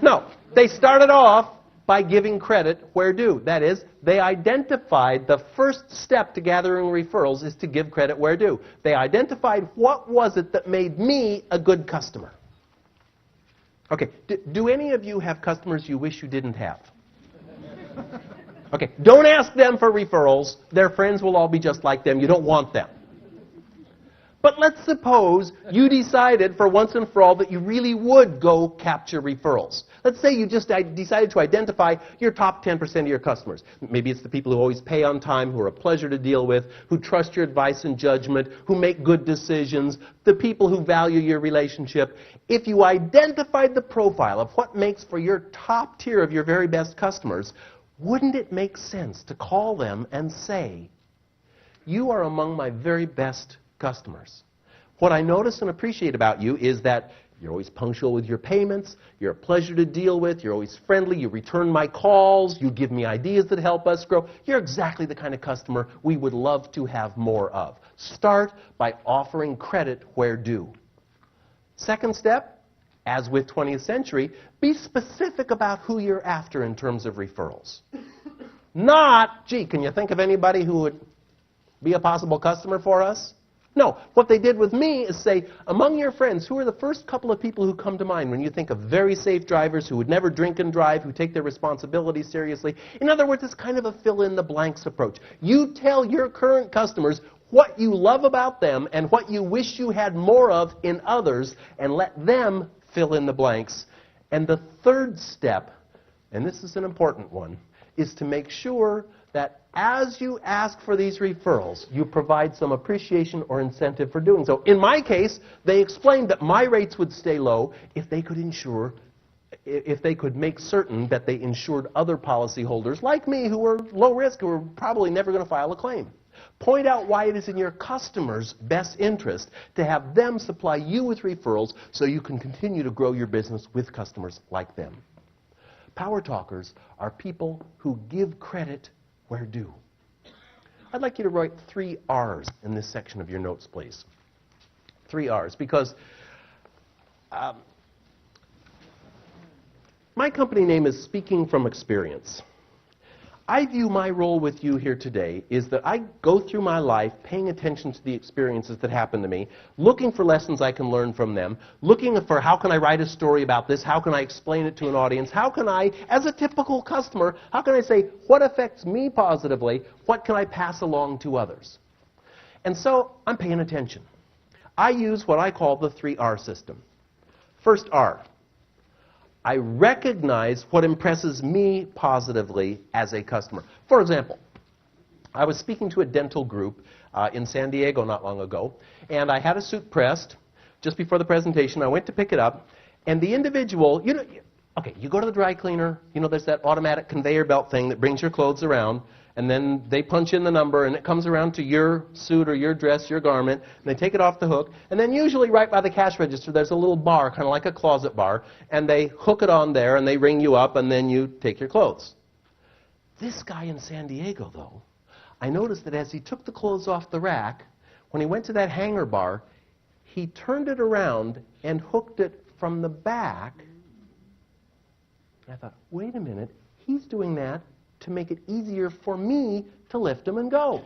No, they started off by giving credit where due. That is, they identified the first step to gathering referrals is to give credit where due. They identified what was it that made me a good customer. Okay, do any of you have customers you wish you didn't have? Okay, don't ask them for referrals. Their friends will all be just like them. You don't want them. But let's suppose you decided for once and for all that you really would go capture referrals. Let's say you just decided to identify your top 10% of your customers. Maybe it's the people who always pay on time, who are a pleasure to deal with, who trust your advice and judgment, who make good decisions, the people who value your relationship. If you identified the profile of what makes for your top tier of your very best customers, wouldn't it make sense to call them and say, "You are among my very best customers. What I notice and appreciate about you is that you're always punctual with your payments, you're a pleasure to deal with, you're always friendly, you return my calls, you give me ideas that help us grow. You're exactly the kind of customer we would love to have more of." Start by offering credit where due. Second step, as with 20th century, be specific about who you're after in terms of referrals. Not, "Gee, can you think of anybody who would be a possible customer for us?" No, what they did with me is say, among your friends, who are the first couple of people who come to mind when you think of very safe drivers who would never drink and drive, who take their responsibilities seriously? In other words, it's kind of a fill-in-the-blanks approach. You tell your current customers what you love about them and what you wish you had more of in others, and let them fill in the blanks. And the third step, and this is an important one, is to make sure that as you ask for these referrals, you provide some appreciation or incentive for doing so. In my case, they explained that my rates would stay low if they could make certain that they insured other policyholders like me who were low risk, who were probably never going to file a claim. Point out why it is in your customers' best interest to have them supply you with referrals so you can continue to grow your business with customers like them. Power talkers are people who give credit where due. I'd like you to write 3 R's in this section of your notes, please. 3 R's, because my company name is Speaking from Experience. I view my role with you here today is that I go through my life paying attention to the experiences that happen to me, looking for lessons I can learn from them, looking for how can I write a story about this, how can I explain it to an audience, how can I, as a typical customer, how can I say what affects me positively, what can I pass along to others. And so I'm paying attention. I use what I call the 3R system. First R. I recognize what impresses me positively as a customer. For example, I was speaking to a dental group in San Diego not long ago, and I had a suit pressed just before the presentation. I went to pick it up, and the individual, you go to the dry cleaner, there's that automatic conveyor belt thing that brings your clothes around, and then they punch in the number, and it comes around to your suit or your dress, your garment, and they take it off the hook, and then usually right by the cash register there's a little bar, kind of like a closet bar, and they hook it on there, and they ring you up, and then you take your clothes. This guy in San Diego, though, I noticed that as he took the clothes off the rack, when he went to that hanger bar, he turned it around and hooked it from the back. And I thought, wait a minute, he's doing that to make it easier for me to lift him and go.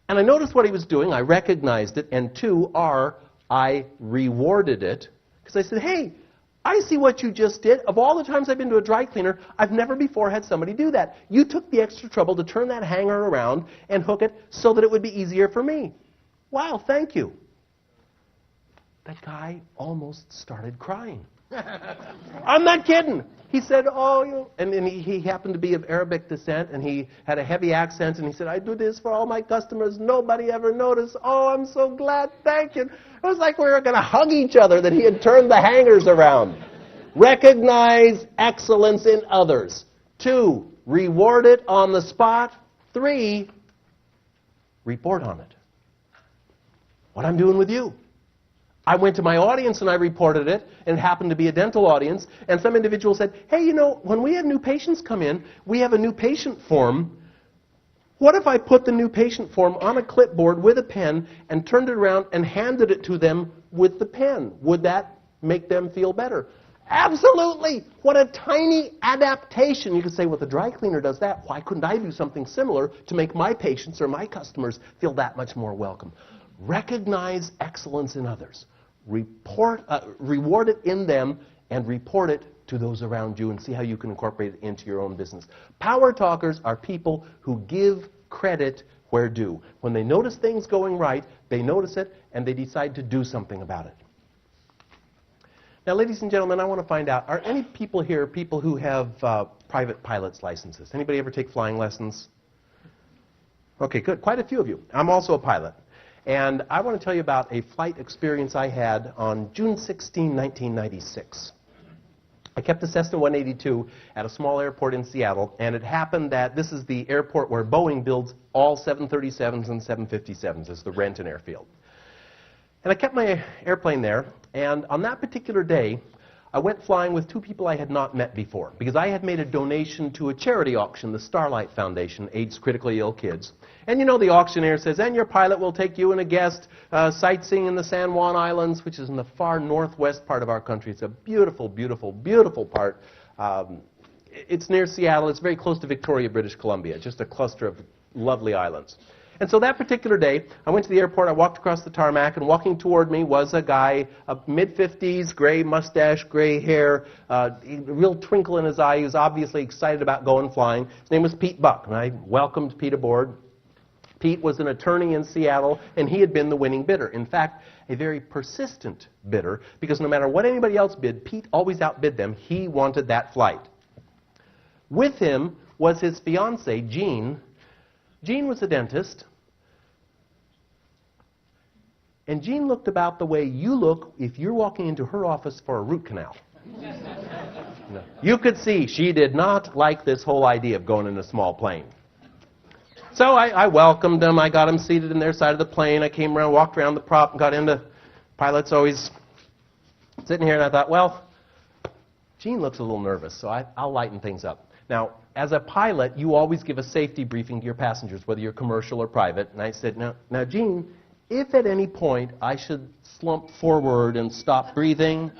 And I noticed what he was doing. I recognized it. And 2R, I rewarded it. Because I said, hey, I see what you just did. Of all the times I've been to a dry cleaner, I've never before had somebody do that. You took the extra trouble to turn that hanger around and hook it so that it would be easier for me. Wow, thank you. That guy almost started crying. I'm not kidding. He said, oh, you know, and he happened to be of Arabic descent, and he had a heavy accent, and he said, I do this for all my customers. Nobody ever noticed. Oh, I'm so glad. Thank you. It was like we were going to hug each other that he had turned the hangers around. Recognize excellence in others. 2, reward it on the spot. 3, report on it. What I'm doing with you. I went to my audience and I reported it, and it happened to be a dental audience, and some individual said, hey, you know, when we have new patients come in, we have a new patient form. What if I put the new patient form on a clipboard with a pen and turned it around and handed it to them with the pen? Would that make them feel better? Absolutely! What a tiny adaptation. You could say, well, the dry cleaner does that. Why couldn't I do something similar to make my patients or my customers feel that much more welcome? Recognize excellence in others. Reward it in them, and report it to those around you, and see how you can incorporate it into your own business. Power talkers are people who give credit where due. When they notice things going right, they notice it, and they decide to do something about it. Now, ladies and gentlemen, I want to find out, are any people here people who have private pilot's licenses? Anybody ever take flying lessons? Okay, good. Quite a few of you. I'm also a pilot. And I want to tell you about a flight experience I had on June 16, 1996. I kept a Cessna 182 at a small airport in Seattle, and it happened that this is the airport where Boeing builds all 737s and 757s. It's the Renton Airfield. And I kept my airplane there, and on that particular day, I went flying with 2 people I had not met before, because I had made a donation to a charity auction, the Starlight Foundation, AIDS critically ill kids. And you know, the auctioneer says, and your pilot will take you and a guest sightseeing in the San Juan Islands, which is in the far northwest part of our country. It's a beautiful, beautiful, beautiful part. It's near Seattle. It's very close to Victoria, British Columbia, just a cluster of lovely islands. And so that particular day, I went to the airport, I walked across the tarmac, and walking toward me was a guy, mid-50s, gray mustache, gray hair, a real twinkle in his eye. He was obviously excited about going flying. His name was Pete Buck, and I welcomed Pete aboard. Pete was an attorney in Seattle, and he had been the winning bidder. In fact, a very persistent bidder, because no matter what anybody else bid, Pete always outbid them. He wanted that flight. With him was his fiancée, Jean. Jean was a dentist. And Jean looked about the way you look if you're walking into her office for a root canal. No. You could see she did not like this whole idea of going in a small plane. So I welcomed them. I got them seated in their side of the plane. I came around, walked around the prop, and got into. Pilot's always sitting here, and I thought, well, Jean looks a little nervous, so I'll lighten things up. Now, as a pilot, you always give a safety briefing to your passengers, whether you're commercial or private. And I said, now, Jean, if at any point I should slump forward and stop breathing,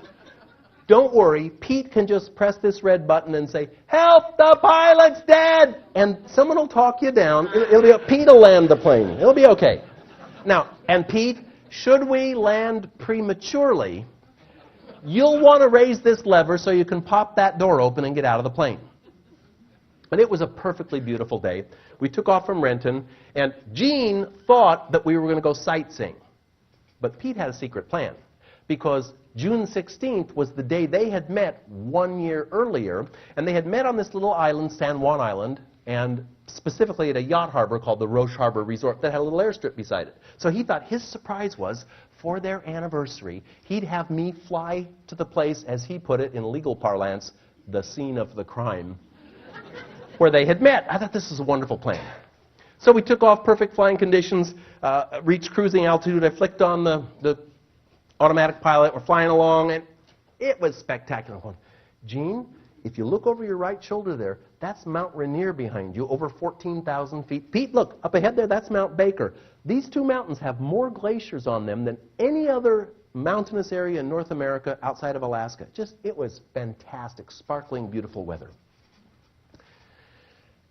don't worry. Pete can just press this red button and say, help, the pilot's dead! And someone will talk you down. Pete will land the plane. It'll be okay. Now, and Pete, should we land prematurely, you'll want to raise this lever so you can pop that door open and get out of the plane. But it was a perfectly beautiful day. We took off from Renton, and Jean thought that we were going to go sightseeing. But Pete had a secret plan, because June 16th was the day they had met 1 year earlier, and they had met on this little island, San Juan Island, and specifically at a yacht harbor called the Roche Harbor Resort that had a little airstrip beside it. So he thought his surprise was, for their anniversary, he'd have me fly to the place, as he put it in legal parlance, the scene of the crime, where they had met. I thought this was a wonderful plan. So we took off, perfect flying conditions, reached cruising altitude. I flicked on the automatic pilot. We're flying along, and it was spectacular. Jean, if you look over your right shoulder there, that's Mount Rainier behind you, over 14,000 feet. Pete, look, up ahead there, that's Mount Baker. These two mountains have more glaciers on them than any other mountainous area in North America outside of Alaska. It was fantastic, sparkling, beautiful weather.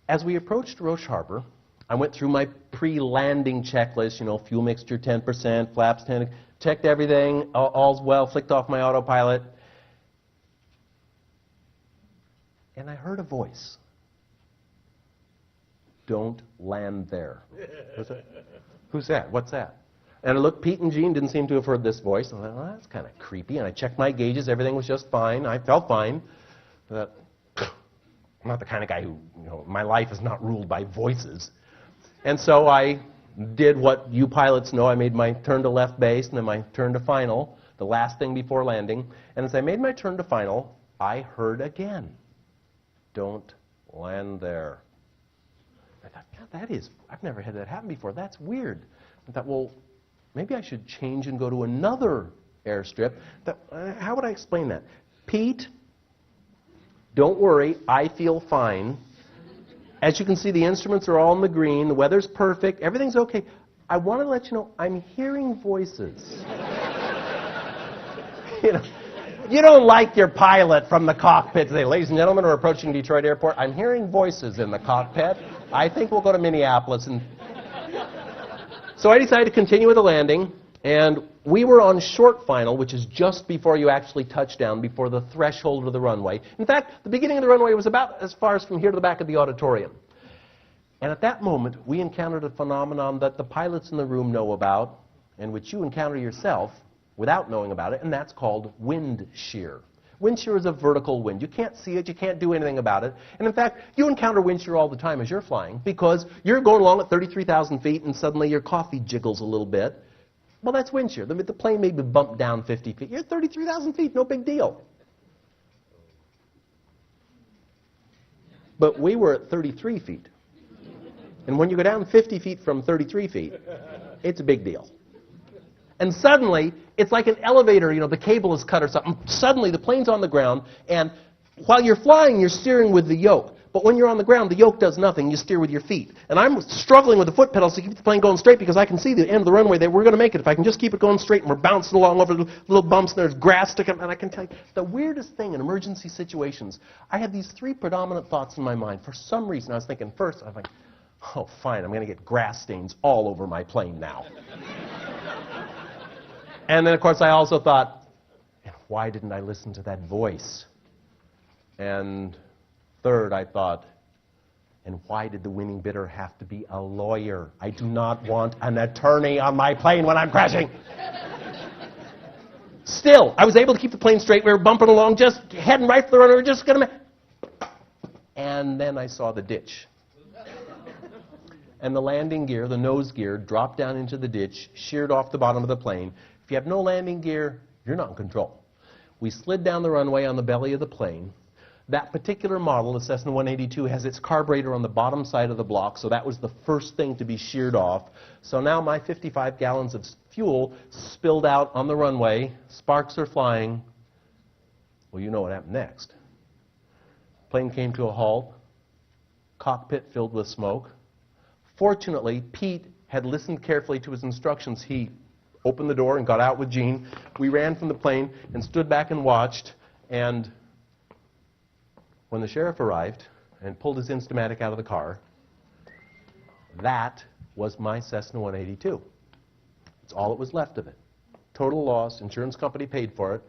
As we approached Roche Harbor, I went through my pre-landing checklist, fuel mixture 10%, flaps 10, checked everything, all's well, flicked off my autopilot. And I heard a voice. Don't land there. Who's that? What's that? And I looked, Pete and Gene didn't seem to have heard this voice. I thought, well, that's kind of creepy. And I checked my gauges. Everything was just fine. I felt fine. I thought, I'm not the kind of guy who, my life is not ruled by voices. And so I did what you pilots know. I made my turn to left base and then my turn to final, the last thing before landing. And as I made my turn to final, I heard again, don't land there. I thought, God, I've never had that happen before. That's weird. I thought, well, maybe I should change and go to another airstrip. How would I explain that? Pete, don't worry, I feel fine. As you can see, the instruments are all in the green. The weather's perfect. Everything's okay. I want to let you know I'm hearing voices. You don't like your pilot from the cockpit today. Ladies and gentlemen, we're approaching Detroit Airport. I'm hearing voices in the cockpit. I think we'll go to Minneapolis. So I decided to continue with the landing, and we were on short final, which is just before you actually touch down, before the threshold of the runway. In fact, the beginning of the runway was about as far as from here to the back of the auditorium. And at that moment, we encountered a phenomenon that the pilots in the room know about, and which you encounter yourself without knowing about it, and that's called wind shear. Wind shear is a vertical wind. You can't see it, you can't do anything about it. And in fact, you encounter wind shear all the time as you're flying, because you're going along at 33,000 feet and suddenly your coffee jiggles a little bit. Well, that's wind shear. The plane may be bumped down 50 feet. You're at 33,000 feet, no big deal. But we were at 33 feet. And when you go down 50 feet from 33 feet, it's a big deal. And suddenly, it's like an elevator, the cable is cut or something. Suddenly, the plane's on the ground, and while you're flying, you're steering with the yoke. But when you're on the ground, the yoke does nothing. You steer with your feet. And I'm struggling with the foot pedals to keep the plane going straight because I can see the end of the runway that we're going to make it. If I can just keep it going straight and we're bouncing along over little bumps and there's grass sticking. And I can tell you, the weirdest thing in emergency situations, I had these three predominant thoughts in my mind. For some reason, I was thinking first, I was like, oh, fine, I'm going to get grass stains all over my plane now. And then, of course, I also thought, why didn't I listen to that voice? And third, I thought, and why did the winning bidder have to be a lawyer? I do not want an attorney on my plane when I'm crashing. Still, I was able to keep the plane straight. We were bumping along, just heading right for the runway. We were just going to... And then I saw the ditch. And the landing gear, the nose gear, dropped down into the ditch, sheared off the bottom of the plane. If you have no landing gear, you're not in control. We slid down the runway on the belly of the plane. That particular model, the Cessna 182, has its carburetor on the bottom side of the block, so that was the first thing to be sheared off. So now my 55 gallons of fuel spilled out on the runway. Sparks are flying. Well, you know what happened next. Plane came to a halt. Cockpit filled with smoke. Fortunately, Pete had listened carefully to his instructions. He opened the door and got out with Gene. We ran from the plane and stood back and watched. And when the sheriff arrived and pulled his Instamatic out of the car, that was my Cessna 182. It's all that was left of it. Total loss. Insurance company paid for it.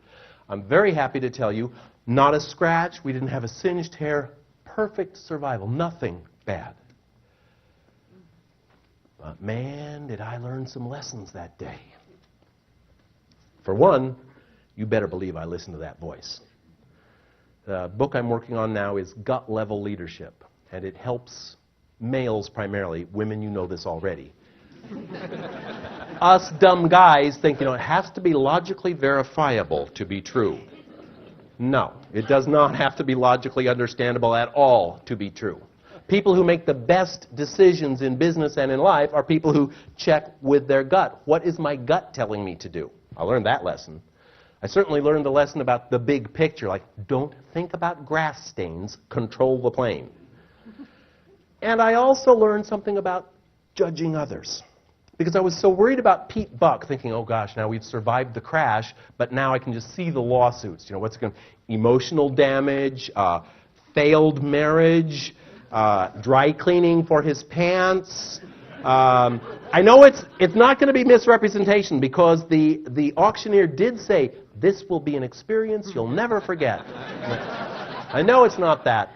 I'm very happy to tell you, not a scratch. We didn't have a singed hair. Perfect survival. Nothing bad. But man, did I learn some lessons that day. For one, you better believe I listened to that voice. The book I'm working on now is Gut Level Leadership, and it helps males primarily. Women, you know this already. Us dumb guys think, it has to be logically verifiable to be true. No, it does not have to be logically understandable at all to be true. People who make the best decisions in business and in life are people who check with their gut. What is my gut telling me to do? I learned that lesson. I certainly learned the lesson about the big picture, like don't think about grass stains, control the plane. And I also learned something about judging others. Because I was so worried about Pete Buck, thinking, oh gosh, now we've survived the crash, but now I can just see the lawsuits. What's going to... Emotional damage, failed marriage, dry cleaning for his pants. I know it's not going to be misrepresentation because the auctioneer did say, this will be an experience you'll never forget. I know it's not that.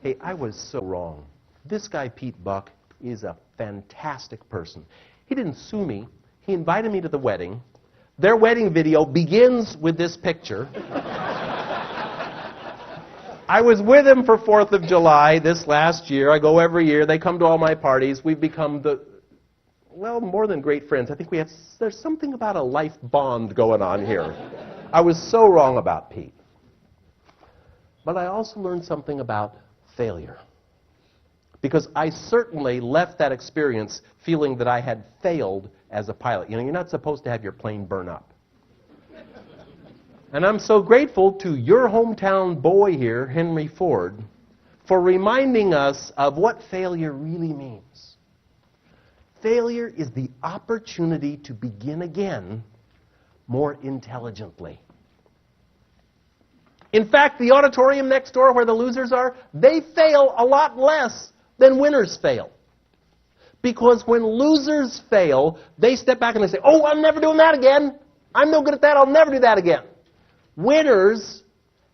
Hey, I was so wrong. This guy, Pete Buck, is a fantastic person. He didn't sue me. He invited me to the wedding. Their wedding video begins with this picture. I was with him for 4th of July this last year. I go every year. They come to all my parties. We've become more than great friends. I think there's something about a life bond going on here. I was so wrong about Pete. But I also learned something about failure. Because I certainly left that experience feeling that I had failed as a pilot. You know, you're not supposed to have your plane burn up. And I'm so grateful to your hometown boy here, Henry Ford, for reminding us of what failure really means. Failure is the opportunity to begin again more intelligently. In fact, the auditorium next door where the losers are, they fail a lot less than winners fail. Because when losers fail, they step back and they say, oh, I'm never doing that again. I'm no good at that. I'll never do that again. Winners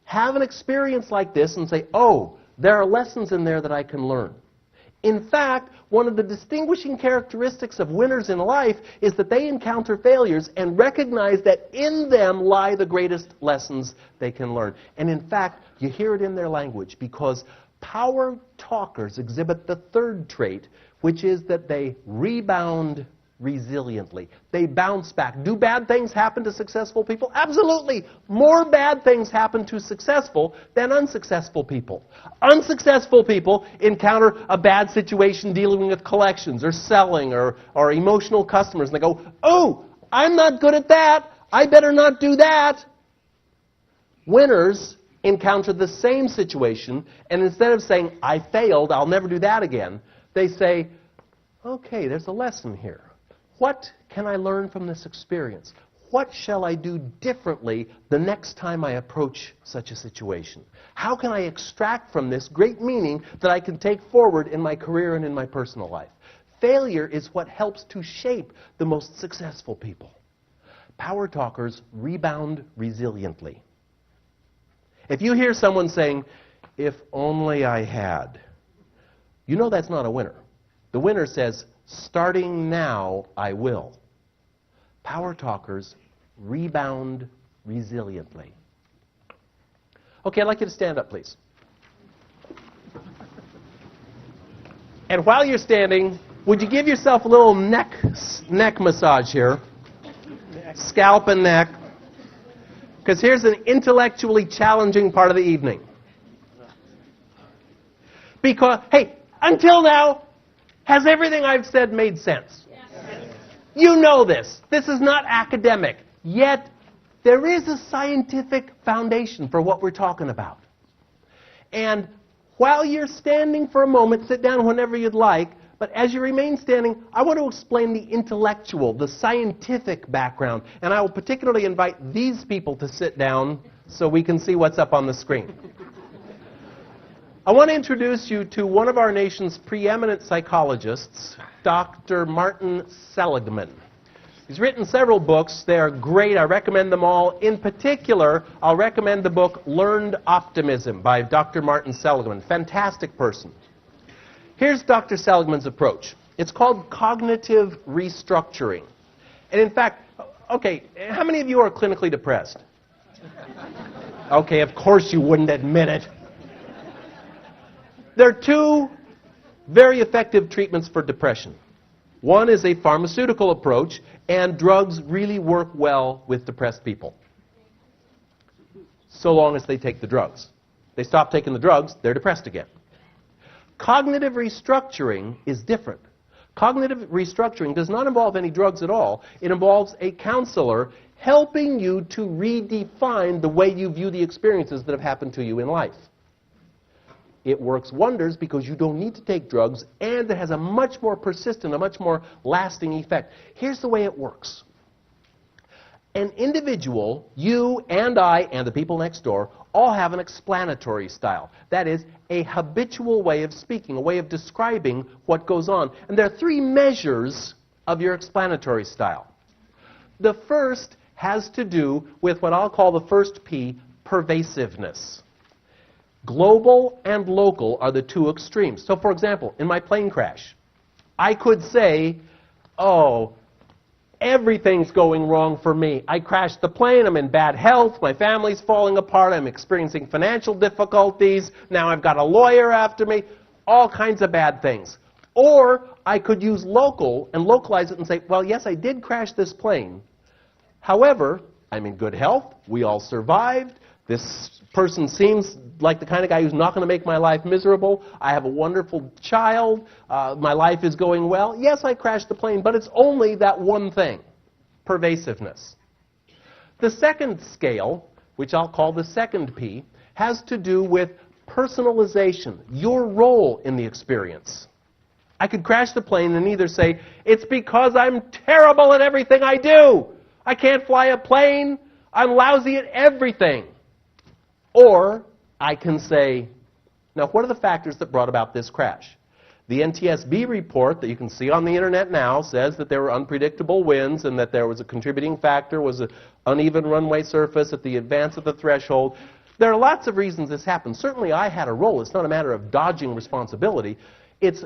have an experience like this and say, oh, there are lessons in there that I can learn. In fact, one of the distinguishing characteristics of winners in life is that they encounter failures and recognize that in them lie the greatest lessons they can learn. And in fact, you hear it in their language because power talkers exhibit the third trait, which is that they rebound resiliently. They bounce back. Do bad things happen to successful people? Absolutely. More bad things happen to successful than unsuccessful people. Unsuccessful people encounter a bad situation dealing with collections or selling or emotional customers, and they go, oh, I'm not good at that. I better not do that. Winners encounter the same situation, and instead of saying, I failed, I'll never do that again, they say, okay, there's a lesson here. What can I learn from this experience? What shall I do differently the next time I approach such a situation? How can I extract from this great meaning that I can take forward in my career and in my personal life? Failure is what helps to shape the most successful people. Power talkers rebound resiliently. If you hear someone saying, if only I had, you know that's not a winner. The winner says, starting now, I will. Power talkers rebound resiliently. Okay, I'd like you to stand up, please. And while you're standing, would you give yourself a little neck massage here? Scalp and neck. Because here's an intellectually challenging part of the evening. Because, hey, until now, has everything I've said made sense? Yes. You know this. This is not academic. Yet, there is a scientific foundation for what we're talking about. And while you're standing for a moment, sit down whenever you'd like, but as you remain standing, I want to explain the intellectual, the scientific background. And I will particularly invite these people to sit down so we can see what's up on the screen. I want to introduce you to one of our nation's preeminent psychologists, Dr. Martin Seligman. He's written several books. They are great. I recommend them all. In particular, I'll recommend the book Learned Optimism by Dr. Martin Seligman. Fantastic person. Here's Dr. Seligman's approach. It's called cognitive restructuring. And in fact, okay, how many of you are clinically depressed? Okay, of course you wouldn't admit it. There are two very effective treatments for depression. One is a pharmaceutical approach, and drugs really work well with depressed people. So long as they take the drugs. They stop taking the drugs, they're depressed again. Cognitive restructuring is different. Cognitive restructuring does not involve any drugs at all. It involves a counselor helping you to redefine the way you view the experiences that have happened to you in life. It works wonders because you don't need to take drugs, and it has a much more persistent, a much more lasting effect. Here's the way it works. An individual, you and I and the people next door, all have an explanatory style. That is, a habitual way of speaking, a way of describing what goes on. And there are three measures of your explanatory style. The first has to do with what I'll call the first P, pervasiveness. Global and local are the two extremes. So, for example, in my plane crash, I could say, oh, everything's going wrong for me. I crashed the plane, I'm in bad health, my family's falling apart, I'm experiencing financial difficulties, now I've got a lawyer after me, all kinds of bad things. Or I could use local and localize it and say, well, yes, I did crash this plane. However, I'm in good health, we all survived, this person seems like the kind of guy who's not going to make my life miserable. I have a wonderful child. My life is going well. Yes, I crashed the plane, but it's only that one thing, pervasiveness. The second scale, which I'll call the second P, has to do with personalization, your role in the experience. I could crash the plane and either say, it's because I'm terrible at everything I do. I can't fly a plane. I'm lousy at everything. Or I can say, now what are the factors that brought about this crash? The NTSB report that you can see on the internet now says that there were unpredictable winds and that there was a contributing factor, was an uneven runway surface at the advance of the threshold. There are lots of reasons this happened. Certainly I had a role. It's not a matter of dodging responsibility. It's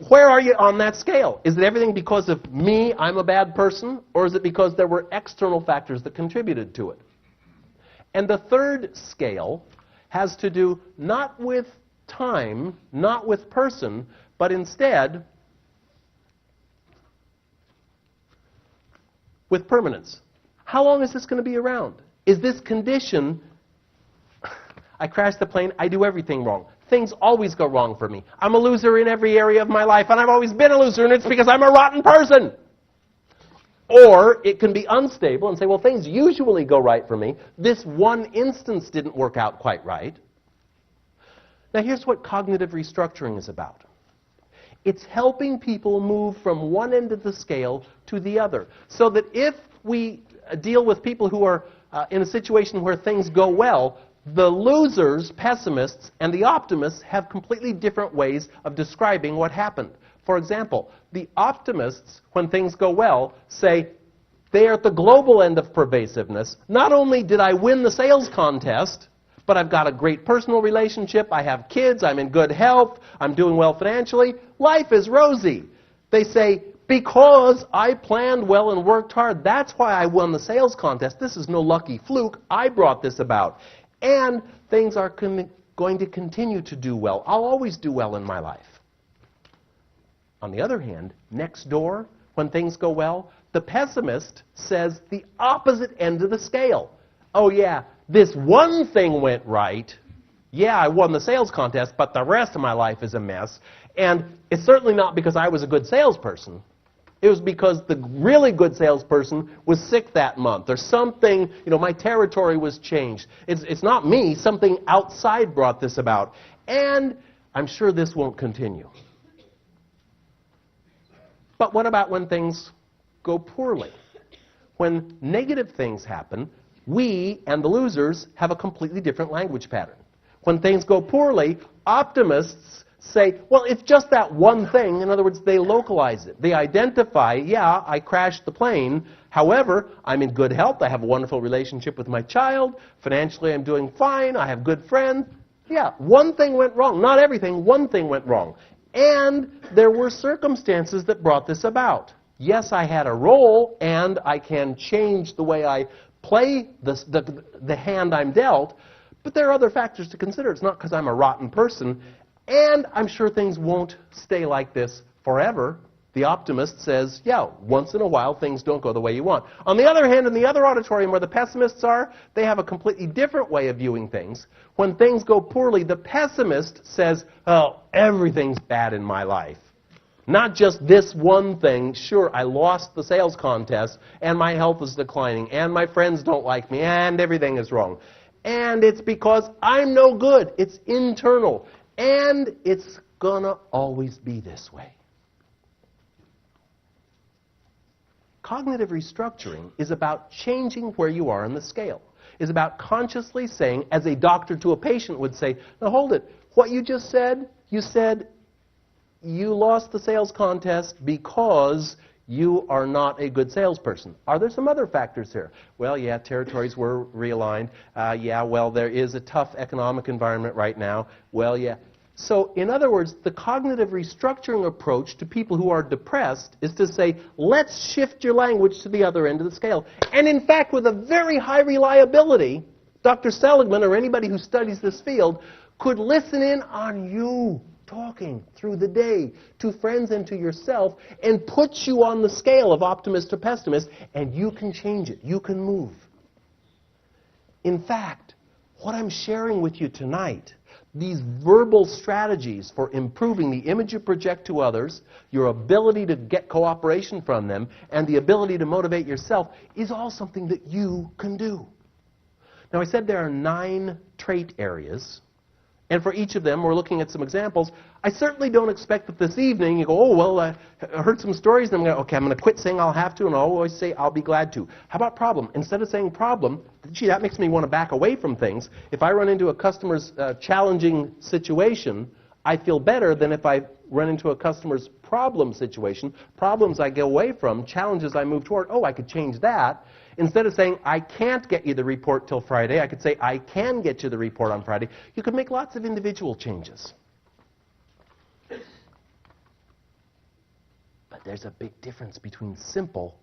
where are you on that scale? Is it everything because of me, I'm a bad person, or is it because there were external factors that contributed to it? And the third scale has to do not with time, not with person, but instead with permanence. How long is this going to be around? Is this condition, I crashed the plane, I do everything wrong. Things always go wrong for me. I'm a loser in every area of my life, and I've always been a loser, and it's because I'm a rotten person. Or it can be unstable and say, well, things usually go right for me. This one instance didn't work out quite right. Now, here's what cognitive restructuring is about. It's helping people move from one end of the scale to the other. So that if we deal with people who are in a situation where things go well, the losers, pessimists, and the optimists have completely different ways of describing what happened. For example, the optimists, when things go well, say they are at the global end of pervasiveness. Not only did I win the sales contest, but I've got a great personal relationship, I have kids, I'm in good health, I'm doing well financially, life is rosy. They say, because I planned well and worked hard, that's why I won the sales contest. This is no lucky fluke, I brought this about. And things are going to continue to do well. I'll always do well in my life. On the other hand, next door, when things go well, the pessimist says the opposite end of the scale. Oh yeah, this one thing went right. Yeah, I won the sales contest, but the rest of my life is a mess. And it's certainly not because I was a good salesperson. It was because the really good salesperson was sick that month, or something, my territory was changed. It's not me, something outside brought this about. And I'm sure this won't continue. But what about when things go poorly? When negative things happen, we and the losers have a completely different language pattern. When things go poorly, optimists say, well, it's just that one thing. In other words, they localize it. They identify, yeah, I crashed the plane. However, I'm in good health. I have a wonderful relationship with my child. Financially, I'm doing fine. I have good friends. Yeah, one thing went wrong. Not everything. One thing went wrong. And there were circumstances that brought this about. Yes, I had a role, and I can change the way I play the hand I'm dealt, but there are other factors to consider. It's not because I'm a rotten person, and I'm sure things won't stay like this forever. The optimist says, yeah, once in a while things don't go the way you want. On the other hand, in the other auditorium where the pessimists are, they have a completely different way of viewing things. When things go poorly, the pessimist says, oh, everything's bad in my life. Not just this one thing. Sure, I lost the sales contest, and my health is declining, and my friends don't like me, and everything is wrong. And it's because I'm no good. It's internal. And it's gonna always be this way. Cognitive restructuring is about changing where you are on the scale. It's about consciously saying, as a doctor to a patient would say, now hold it, what you just said, you said you lost the sales contest because you are not a good salesperson. Are there some other factors here? Well, yeah, territories were realigned. Yeah, well, there is a tough economic environment right now. Well, yeah. So, in other words, the cognitive restructuring approach to people who are depressed is to say, let's shift your language to the other end of the scale. And in fact, with a very high reliability, Dr. Seligman or anybody who studies this field could listen in on you talking through the day to friends and to yourself and put you on the scale of optimist to pessimist, and you can change it. You can move. In fact, what I'm sharing with you tonight, these verbal strategies for improving the image you project to others, your ability to get cooperation from them, and the ability to motivate yourself is all something that you can do. Now, I said there are 9 trait areas, and for each of them, we're looking at some examples. I certainly don't expect that this evening you go, oh, well, I heard some stories, and I'm going to quit saying I'll have to, and I'll always say I'll be glad to. How about problem? Instead of saying problem, gee, that makes me want to back away from things. If I run into a customer's challenging situation, I feel better than if I run into a customer's problem situation. Problems I go away from, challenges I move toward. Oh, I could change that. Instead of saying, I can't get you the report till Friday, I could say, I can get you the report on Friday. You could make lots of individual changes. But there's a big difference between simple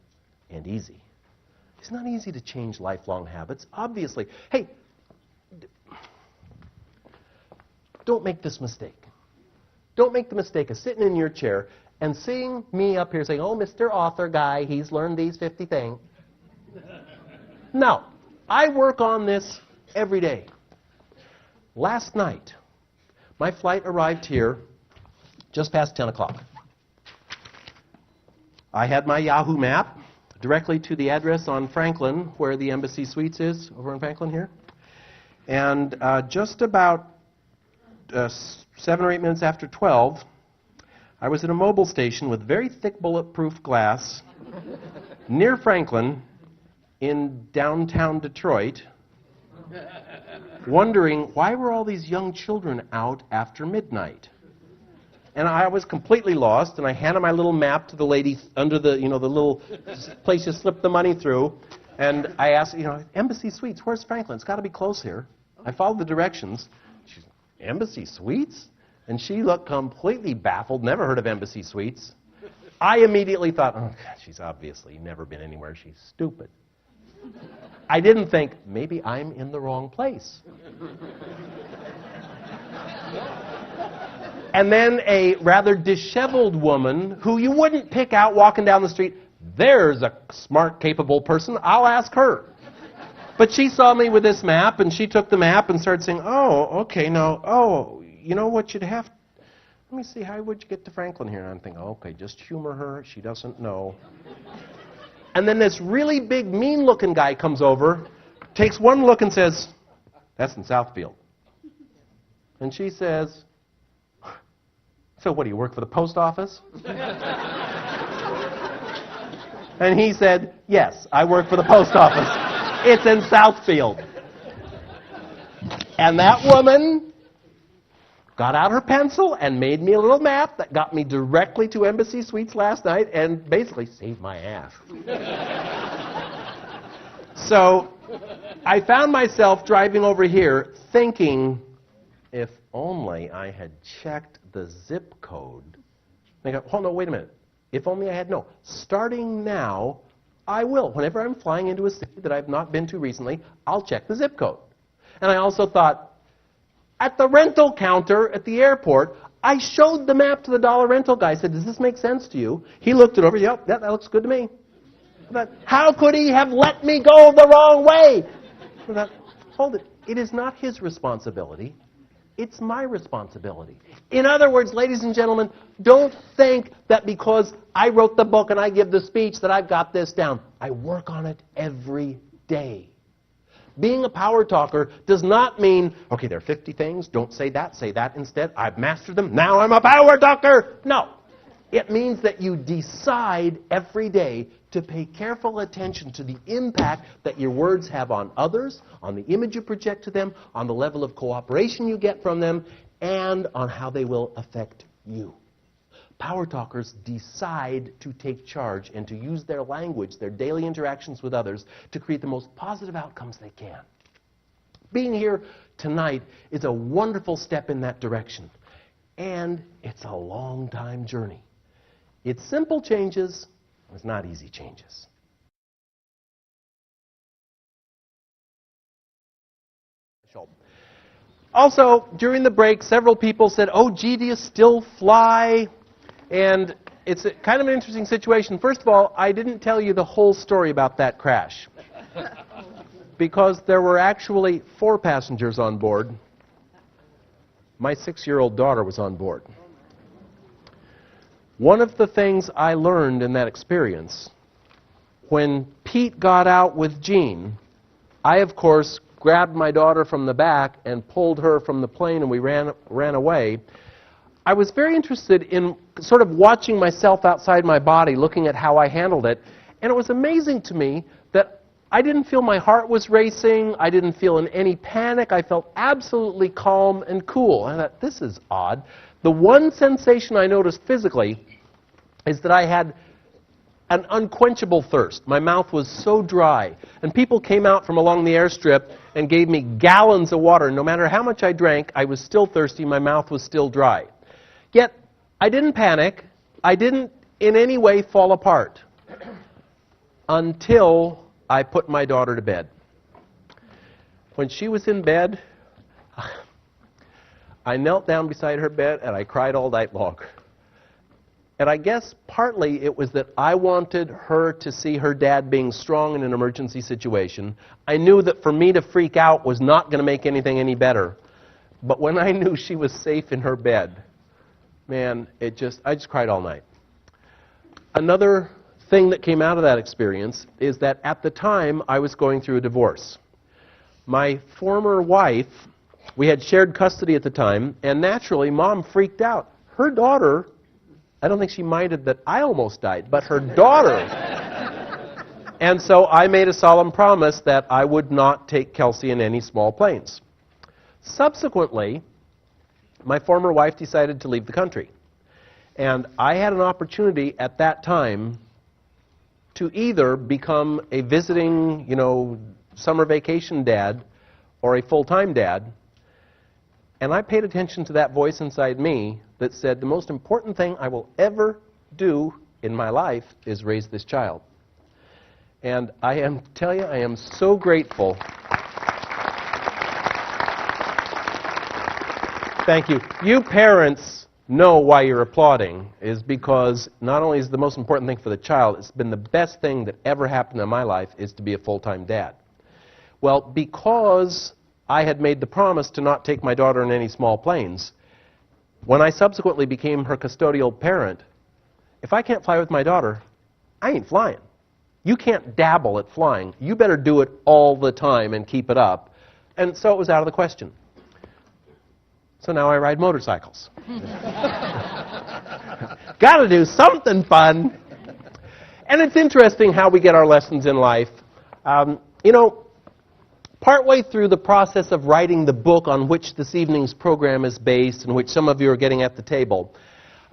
and easy. It's not easy to change lifelong habits, obviously. Hey, don't make this mistake. Don't make the mistake of sitting in your chair and seeing me up here saying, oh, Mr. Author guy, he's learned these 50 things. No, I work on this every day. Last night, my flight arrived here just past 10 o'clock. I had my Yahoo map directly to the address on Franklin, where the Embassy Suites is, over in Franklin here. And just about 7 or 8 minutes after 12, I was at a mobile station with very thick bulletproof glass near Franklin in downtown Detroit, wondering why were all these young children out after midnight. And I was completely lost, and I handed my little map to the lady under the, the little place you slip the money through, and I asked, Embassy Suites, where's Franklin? It's got to be close here. I followed the directions. She's, Embassy Suites? And she looked completely baffled, never heard of Embassy Suites. I immediately thought, oh, God, she's obviously never been anywhere. She's stupid. I didn't think, maybe I'm in the wrong place. And then a rather disheveled woman who you wouldn't pick out walking down the street, there's a smart, capable person, I'll ask her. But she saw me with this map, and she took the map and started saying, oh, okay, now, oh, you know what you'd have, let me see, how would you get to Franklin here? And I'm thinking, okay, just humor her, she doesn't know. And then this really big, mean-looking guy comes over, takes one look and says, that's in Southfield. And she says, so what, do you work for the post office? And he said, yes, I work for the post office. It's in Southfield. And that woman got out her pencil and made me a little map that got me directly to Embassy Suites last night and basically saved my ass. So I found myself driving over here thinking, if only I had checked the zip code. I go, oh, no, wait a minute. If only I had, no. Starting now, I will. Whenever I'm flying into a city that I've not been to recently, I'll check the zip code. And I also thought, at the rental counter at the airport, I showed the map to the dollar rental guy. I said, does this make sense to you? He looked it over. Yep, that looks good to me. I thought, how could he have let me go the wrong way? I thought, hold it. It is not his responsibility. It's my responsibility. In other words, ladies and gentlemen, don't think that because I wrote the book and I give the speech that I've got this down. I work on it every day. Being a power talker does not mean, okay, there are 50 things, don't say that instead. I've mastered them, now I'm a power talker. No. It means that you decide every day to pay careful attention to the impact that your words have on others, on the image you project to them, on the level of cooperation you get from them, and on how they will affect you. Power talkers decide to take charge and to use their language, their daily interactions with others, to create the most positive outcomes they can. Being here tonight is a wonderful step in that direction. And it's a long time journey. It's simple changes, it's not easy changes. Also, during the break, several people said, oh, gee, do you still fly? And it's kind of an interesting situation. First of all, I didn't tell you the whole story about that crash. Because there were actually 4 passengers on board. My 6-year-old daughter was on board. One of the things I learned in that experience, when Pete got out with Jean, I, of course, grabbed my daughter from the back and pulled her from the plane, and we ran away. I was very interested in sort of watching myself outside my body, looking at how I handled it, and it was amazing to me that I didn't feel my heart was racing, I didn't feel in any panic, I felt absolutely calm and cool. I thought, this is odd. The one sensation I noticed physically is that I had an unquenchable thirst. My mouth was so dry. And people came out from along the airstrip and gave me gallons of water. No matter how much I drank, I was still thirsty. My mouth was still dry. Yet, I didn't panic. I didn't in any way fall apart until I put my daughter to bed. When she was in bed, I knelt down beside her bed and I cried all night long. And I guess partly it was that I wanted her to see her dad being strong in an emergency situation. I knew that for me to freak out was not going to make anything any better. But when I knew she was safe in her bed, man, I just cried all night. Another thing that came out of that experience is that at the time I was going through a divorce. My former wife, we had shared custody at the time, and naturally Mom freaked out. Her daughter, I don't think she minded that I almost died, but her daughter. And so I made a solemn promise that I would not take Kelsey in any small planes. Subsequently, my former wife decided to leave the country. And I had an opportunity at that time to either become a visiting, summer vacation dad or a full-time dad. And I paid attention to that voice inside me that said, the most important thing I will ever do in my life is raise this child. And I am so grateful. Thank you. You parents know why you're applauding, is because not only is the most important thing for the child, it's been the best thing that ever happened in my life is to be a full-time dad. Well, because I had made the promise to not take my daughter in any small planes, when I subsequently became her custodial parent, if I can't fly with my daughter, I ain't flying. You can't dabble at flying. You better do it all the time and keep it up. And so it was out of the question. So now I ride motorcycles. Got to do something fun. And it's interesting how we get our lessons in life. Partway through the process of writing the book on which this evening's program is based and which some of you are getting at the table,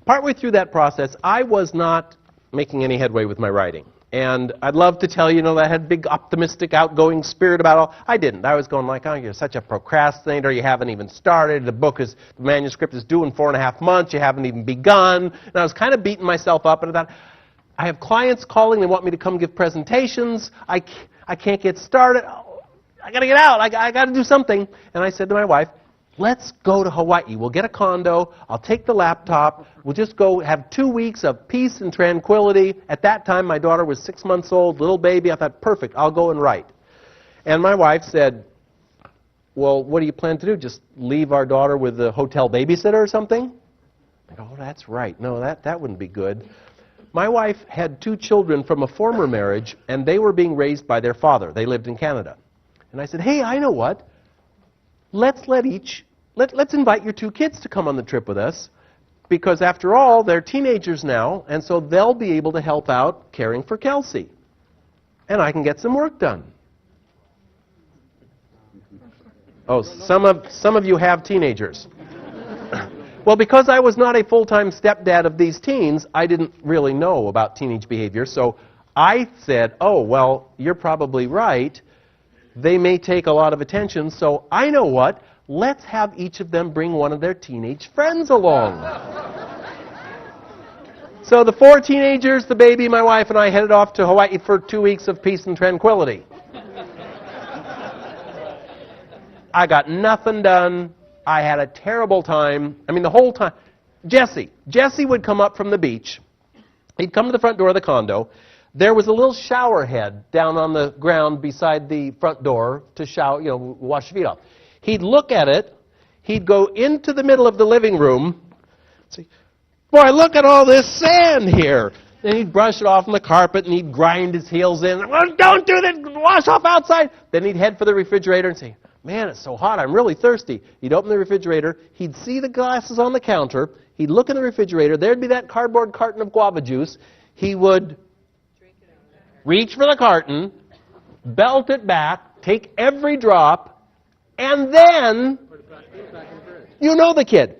partway through that process, I was not making any headway with my writing. And I'd love to tell you, that I had a big optimistic, outgoing spirit about it all. I didn't. I was going like, oh, you're such a procrastinator. You haven't even started. The manuscript is due in 4.5 months. You haven't even begun. And I was kind of beating myself up. And I thought, I have clients calling. They want me to come give presentations. I can't get started. I got to get out. I got to do something. And I said to my wife, let's go to Hawaii. We'll get a condo. I'll take the laptop. We'll just go have 2 weeks of peace and tranquility. At that time, my daughter was 6 months old, little baby. I thought, perfect, I'll go and write. And my wife said, well, what do you plan to do? Just leave our daughter with a hotel babysitter or something? I go, oh, that's right. No, that wouldn't be good. My wife had 2 children from a former marriage, and they were being raised by their father. They lived in Canada. And I said, hey, I know what. Let's invite your 2 kids to come on the trip with us, because after all, they're teenagers now, and so they'll be able to help out caring for Kelsey. And I can get some work done. Oh, some of you have teenagers. Well, because I was not a full-time stepdad of these teens, I didn't really know about teenage behavior, so I said, oh, well, you're probably right. They may take a lot of attention, so I know what. let's have each of them bring one of their teenage friends along. So the 4 teenagers, the baby, my wife, and I headed off to Hawaii for 2 weeks of peace and tranquility. I got nothing done. I had a terrible time. I mean, the whole time. Jesse would come up from the beach. He'd come to the front door of the condo. There was a little shower head down on the ground beside the front door to shower, wash your feet off. He'd look at it. He'd go into the middle of the living room. Say, boy, look at all this sand here. Then he'd brush it off on the carpet and he'd grind his heels in. Oh, don't do that. Wash off outside. Then he'd head for the refrigerator and say, man, it's so hot. I'm really thirsty. He'd open the refrigerator. He'd see the glasses on the counter. He'd look in the refrigerator. There'd be that cardboard carton of guava juice. He would reach for the carton, belt it back, take every drop, and then, you know the kid.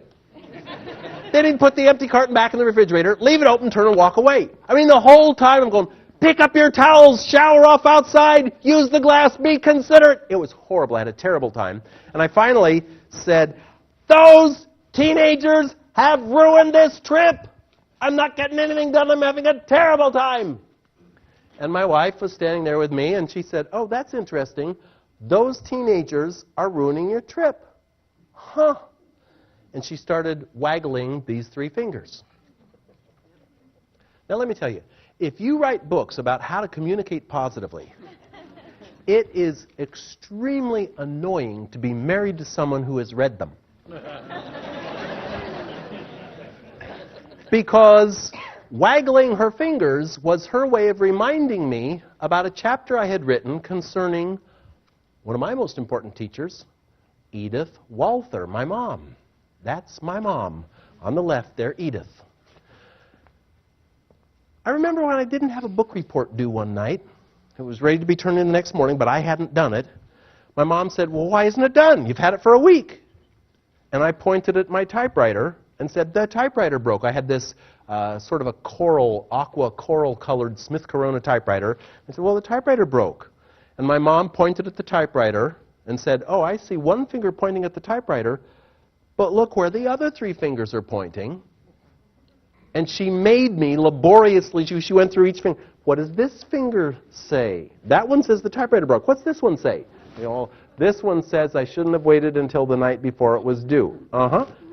Then he'd put the empty carton back in the refrigerator, leave it open, turn and walk away. I mean, the whole time I'm going, pick up your towels, shower off outside, use the glass, be considerate. It was horrible. I had a terrible time. And I finally said, those teenagers have ruined this trip. I'm not getting anything done. I'm having a terrible time. And my wife was standing there with me, and she said, oh, that's interesting. Those teenagers are ruining your trip. Huh. And she started waggling these 3 fingers. Now, let me tell you, if you write books about how to communicate positively, it is extremely annoying to be married to someone who has read them. Because waggling her fingers was her way of reminding me about a chapter I had written concerning one of my most important teachers, Edith Walther, my mom. That's my mom. On the left there, Edith. I remember when I didn't have a book report due one night. It was ready to be turned in the next morning, but I hadn't done it. My mom said, well, why isn't it done? You've had it for a week. And I pointed at my typewriter and said, the typewriter broke. I had this sort of a aqua coral-colored Smith Corona typewriter. I said, well, the typewriter broke. And my mom pointed at the typewriter and said, oh, I see one finger pointing at the typewriter, but look where the other 3 fingers are pointing. And she made me laboriously, she went through each finger. What does this finger say? That one says the typewriter broke. What's this one say? This one says I shouldn't have waited until the night before it was due.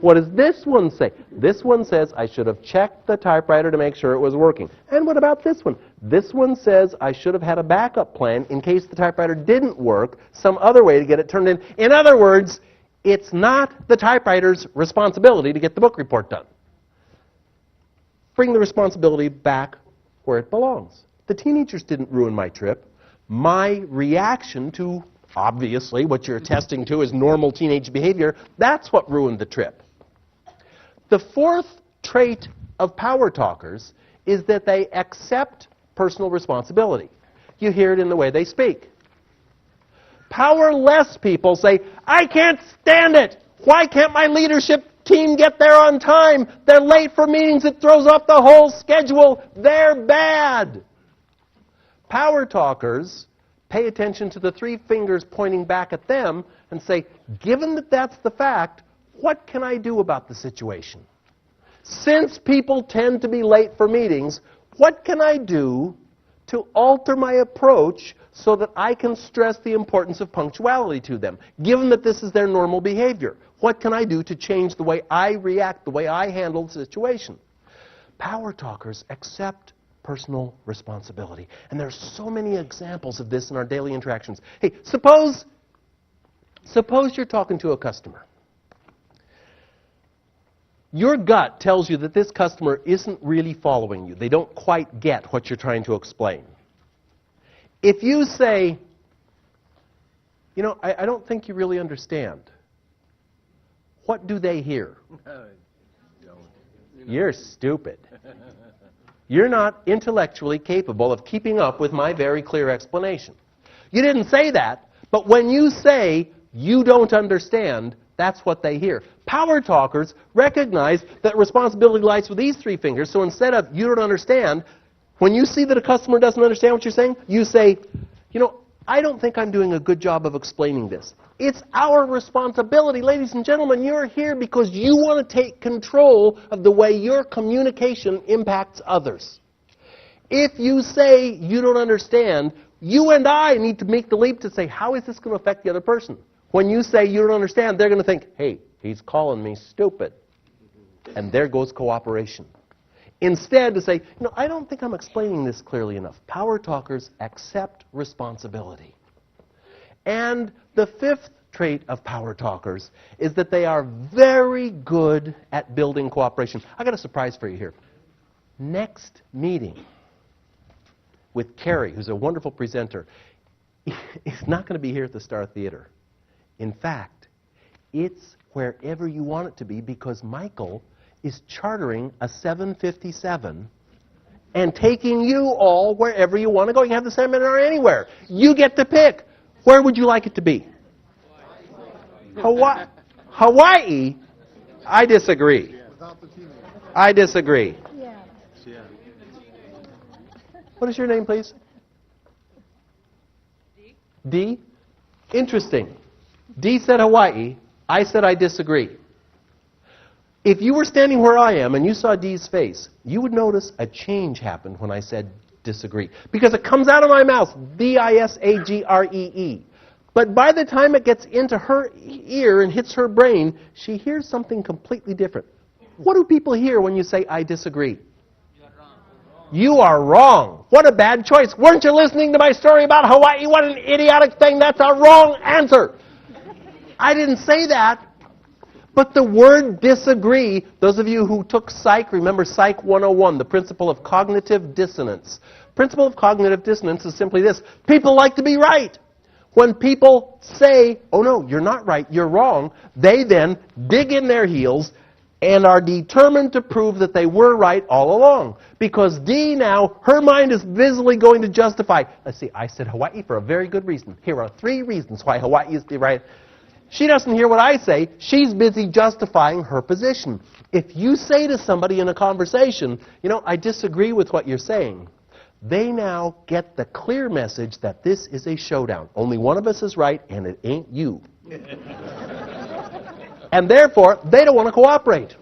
What does this one say? This one says I should have checked the typewriter to make sure it was working. And what about this one? This one says I should have had a backup plan in case the typewriter didn't work, some other way to get it turned in. In other words, it's not the typewriter's responsibility to get the book report done. Bring the responsibility back where it belongs. The teenagers didn't ruin my trip. My reaction to, obviously, what you're attesting to is normal teenage behavior, that's what ruined the trip. The 4th trait of power talkers is that they accept personal responsibility. You hear it in the way they speak. Powerless people say, I can't stand it. Why can't my leadership team get there on time? They're late for meetings. It throws off the whole schedule. They're bad. Power talkers pay attention to the 3 fingers pointing back at them and say, given that that's the fact, what can I do about the situation? Since people tend to be late for meetings, what can I do to alter my approach so that I can stress the importance of punctuality to them, given that this is their normal behavior? What can I do to change the way I react, the way I handle the situation? Power talkers accept personal responsibility. And there's so many examples of this in our daily interactions. Hey, suppose you're talking to a customer. Your gut tells you that this customer isn't really following you. They don't quite get what you're trying to explain. If you say, I don't think you really understand, what do they hear? You're stupid. You're not intellectually capable of keeping up with my very clear explanation. You didn't say that, but when you say you don't understand, that's what they hear. Power talkers recognize that responsibility lies with these 3 fingers, so instead of you don't understand, when you see that a customer doesn't understand what you're saying, you say, I don't think I'm doing a good job of explaining this. It's our responsibility. Ladies and gentlemen, you're here because you want to take control of the way your communication impacts others. If you say you don't understand, you and I need to make the leap to say, how is this going to affect the other person? When you say you don't understand, they're going to think, hey, he's calling me stupid. And there goes cooperation. Instead, to say, I don't think I'm explaining this clearly enough. Power talkers accept responsibility. And the fifth trait of power talkers is that they are very good at building cooperation. I got a surprise for you here. Next meeting with Carrie, who's a wonderful presenter, is not going to be here at the Star Theater. In fact, it's wherever you want it to be because Michael is chartering a 757 and taking you all wherever you want to go. You can have the seminar anywhere. You get to pick. Where would you like it to be? Hawaii? I disagree. I disagree. What is your name, please? D? Interesting. D said Hawaii. I said I disagree. If you were standing where I am and you saw Dee's face, you would notice a change happened when I said disagree. Because it comes out of my mouth, D-I-S-A-G-R-E-E. But by the time it gets into her ear and hits her brain, she hears something completely different. What do people hear when you say, I disagree? You are wrong. What a bad choice. Weren't you listening to my story about Hawaii? What an idiotic thing. That's a wrong answer. I didn't say that. But the word disagree, those of you who took Psych, remember Psych 101, the principle of cognitive dissonance. Principle of cognitive dissonance is simply this. People like to be right. When people say, oh no, you're not right, you're wrong, they then dig in their heels and are determined to prove that they were right all along. Because D now, her mind is visibly going to justify, let's see, I said Hawaii for a very good reason. Here are 3 reasons why Hawaii is the right. She doesn't hear what I say. She's busy justifying her position. If you say to somebody in a conversation, I disagree with what you're saying, they now get the clear message that this is a showdown. Only one of us is right, and it ain't you. And therefore, they don't want to cooperate.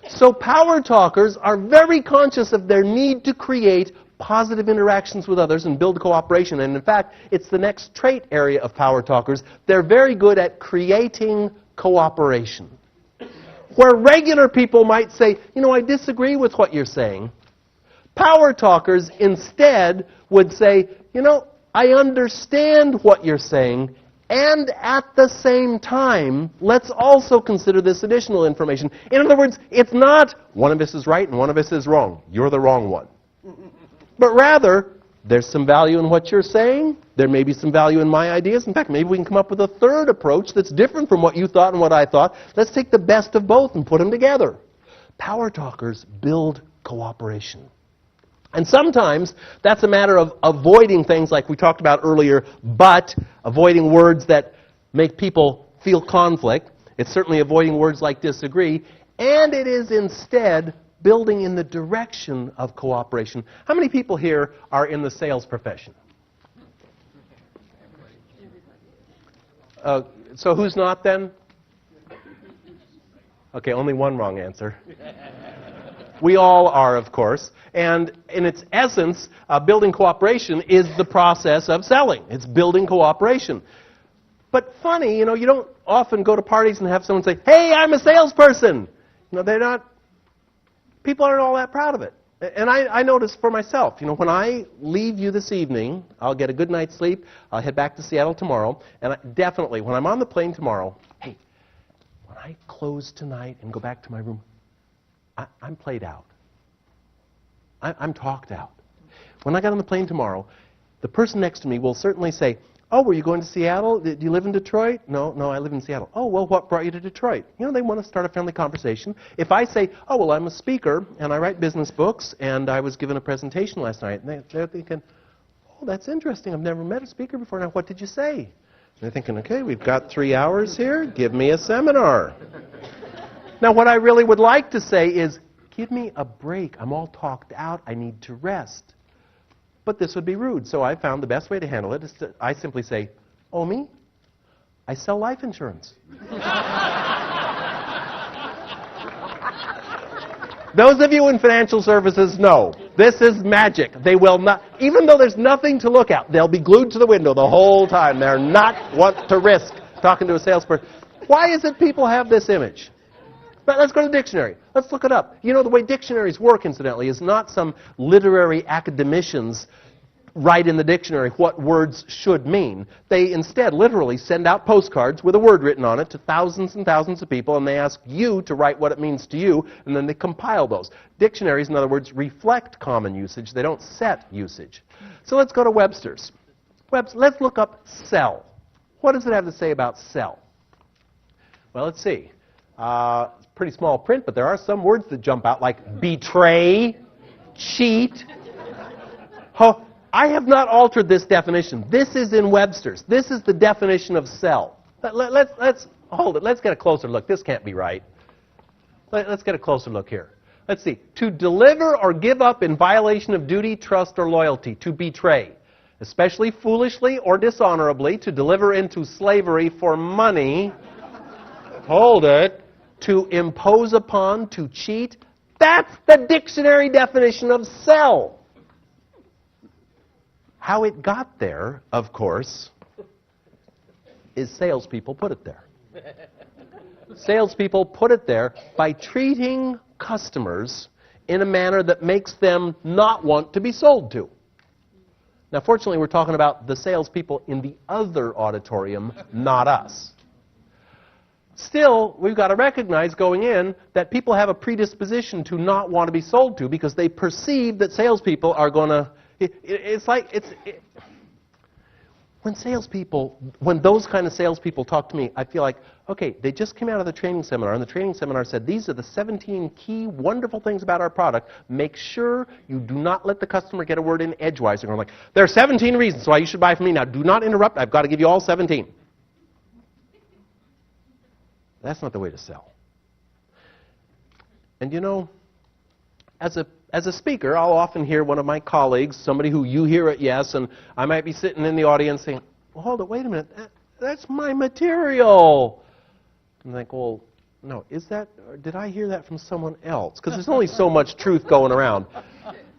So power talkers are very conscious of their need to create positive interactions with others and build cooperation. And in fact, it's the next trait area of power talkers. They're very good at creating cooperation. Where regular people might say, I disagree with what you're saying, power talkers instead would say, I understand what you're saying, and at the same time, let's also consider this additional information. In other words, it's not one of us is right and one of us is wrong. You're the wrong one. But rather, there's some value in what you're saying. There may be some value in my ideas. In fact, maybe we can come up with a third approach that's different from what you thought and what I thought. Let's take the best of both and put them together. Power talkers build cooperation. And sometimes that's a matter of avoiding things like we talked about earlier, but avoiding words that make people feel conflict. It's certainly avoiding words like disagree. And it is instead building in the direction of cooperation. How many people here are in the sales profession? So who's not then? Okay, only one wrong answer. We all are, of course. And in its essence, building cooperation is the process of selling. It's building cooperation. But funny, you don't often go to parties and have someone say, hey, I'm a salesperson. They're not. People aren't all that proud of it. And I notice for myself, when I leave you this evening, I'll get a good night's sleep, I'll head back to Seattle tomorrow, and definitely, when I'm on the plane tomorrow, hey, when I close tonight and go back to my room, I'm played out. I'm talked out. When I get on the plane tomorrow, the person next to me will certainly say, oh, were you going to Seattle? Do you live in Detroit? No, I live in Seattle. Oh, well, what brought you to Detroit? They want to start a friendly conversation. If I say, oh, well, I'm a speaker, and I write business books, and I was given a presentation last night, and they're thinking, oh, that's interesting. I've never met a speaker before. Now, what did you say? And they're thinking, okay, we've got 3 hours here. Give me a seminar. Now, what I really would like to say is, give me a break. I'm all talked out. I need to rest. but this would be rude. So I found the best way to handle it is I simply say, "Oh, me? I sell life insurance." Those of you in financial services know this is magic. They will not, even though there's nothing to look at, they'll be glued to the window the whole time. They're not want to risk talking to a salesperson. Why is it people have this image? But let's go to the dictionary. Let's look it up. You know, the way dictionaries work, incidentally, is not some literary academicians write in the dictionary what words should mean. They instead literally send out postcards with a word written on it to thousands and thousands of people, and they ask you to write what it means to you, and then they compile those. Dictionaries, in other words, reflect common usage. They don't set usage. So let's go to Webster's. Let's look up sell. What does it have to say about sell? Well, let's see. It's pretty small print, but there are some words that jump out, like betray, cheat. Oh, I have not altered this definition. This is in Webster's. This is the definition of sell. Let's hold it. Let's get a closer look. This can't be right. Let's get a closer look here. Let's see. To deliver or give up in violation of duty, trust, or loyalty. To betray, especially foolishly or dishonorably. To deliver into slavery for money. Hold it. To impose upon, to cheat. That's the dictionary definition of sell. How it got there, of course, is salespeople put it there. Salespeople put it there by treating customers in a manner that makes them not want to be sold to. Now, fortunately, we're talking about the salespeople in the other auditorium, not us. Still, we've got to recognize going in that people have a predisposition to not want to be sold to because they perceive that salespeople are going to... When those kind of salespeople talk to me, I feel like, okay, they just came out of the training seminar, and the training seminar said, these are the 17 key wonderful things about our product. Make sure you do not let the customer get a word in edgewise. They're going like, there are 17 reasons why you should buy from me. Now, do not interrupt. I've got to give you all 17. That's not the way to sell. And you know, as a speaker, I'll often hear one of my colleagues, somebody who you hear at Yes, and I might be sitting in the audience saying, well, hold it, wait a minute, that's my material. And I think, well, no, is that, or did I hear that from someone else? Because there's only so much truth going around.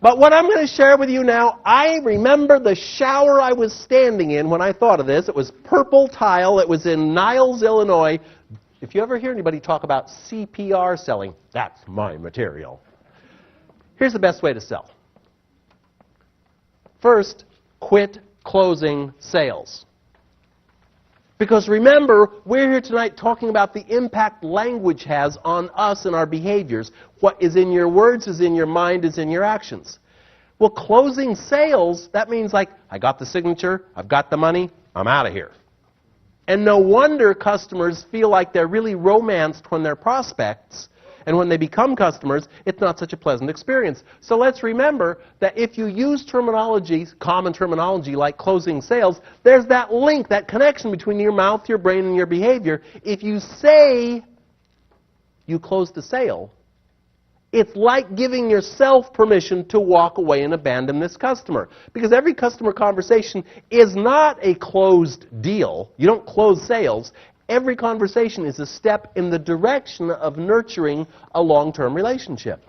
But what I'm going to share with you now, I remember the shower I was standing in when I thought of this. It was purple tile. It was in Niles, Illinois. If you ever hear anybody talk about CPR selling, that's my material. Here's the best way to sell. First, quit closing sales. Because remember, we're here tonight talking about the impact language has on us and our behaviors. What is in your words is in your mind, is in your actions. Well, closing sales, that means like, I got the signature, I've got the money, I'm out of here. And no wonder customers feel like they're really romanced when they're prospects. And when they become customers, it's not such a pleasant experience. So let's remember that if you use terminology, common terminology like closing sales, there's that link, that connection between your mouth, your brain, and your behavior. If you say you closed a sale, it's like giving yourself permission to walk away and abandon this customer. Because every customer conversation is not a closed deal. You don't close sales. Every conversation is a step in the direction of nurturing a long-term relationship.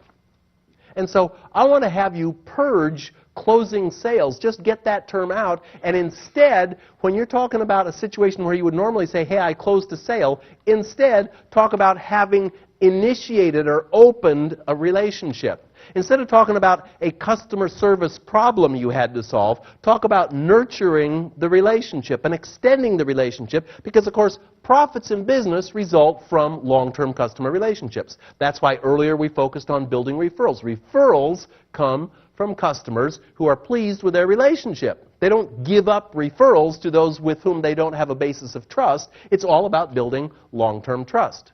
And so I want to have you purge closing sales. Just get that term out. And instead, when you're talking about a situation where you would normally say, hey, I closed a sale, instead talk about having initiated or opened a relationship. Instead of talking about a customer service problem you had to solve, talk about nurturing the relationship and extending the relationship because, of course, profits in business result from long-term customer relationships. That's why earlier we focused on building referrals. Referrals come from customers who are pleased with their relationship. They don't give up referrals to those with whom they don't have a basis of trust. It's all about building long-term trust.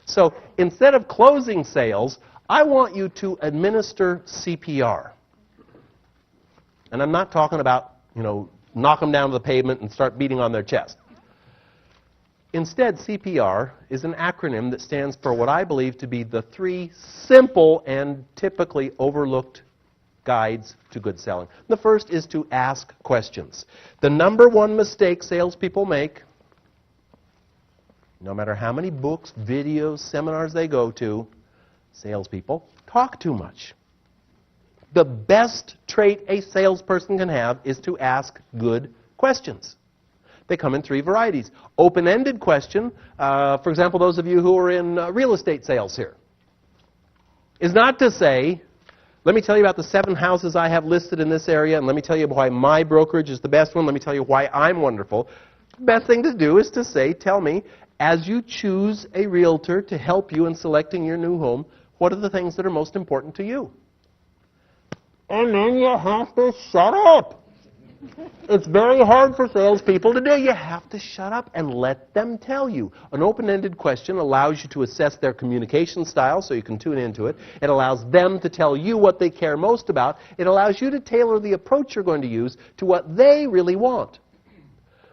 So instead of closing sales, I want you to administer CPR. And I'm not talking about, knock them down to the pavement and start beating on their chest. Instead, CPR is an acronym that stands for what I believe to be the three simple and typically overlooked guides to good selling. The first is to ask questions. The number one mistake salespeople make, no matter how many books, videos, seminars they go to, salespeople talk too much. The best trait a salesperson can have is to ask good questions. They come in three varieties. Open-ended question, for example, those of you who are in real estate sales here, is not to say, let me tell you about the 7 houses I have listed in this area, and let me tell you why my brokerage is the best one, let me tell you why I'm wonderful. The best thing to do is to say, tell me, as you choose a realtor to help you in selecting your new home, what are the things that are most important to you? And then you have to shut up. It's very hard for salespeople to do. You have to shut up and let them tell you. An open-ended question allows you to assess their communication style so you can tune into it. It allows them to tell you what they care most about. It allows you to tailor the approach you're going to use to what they really want.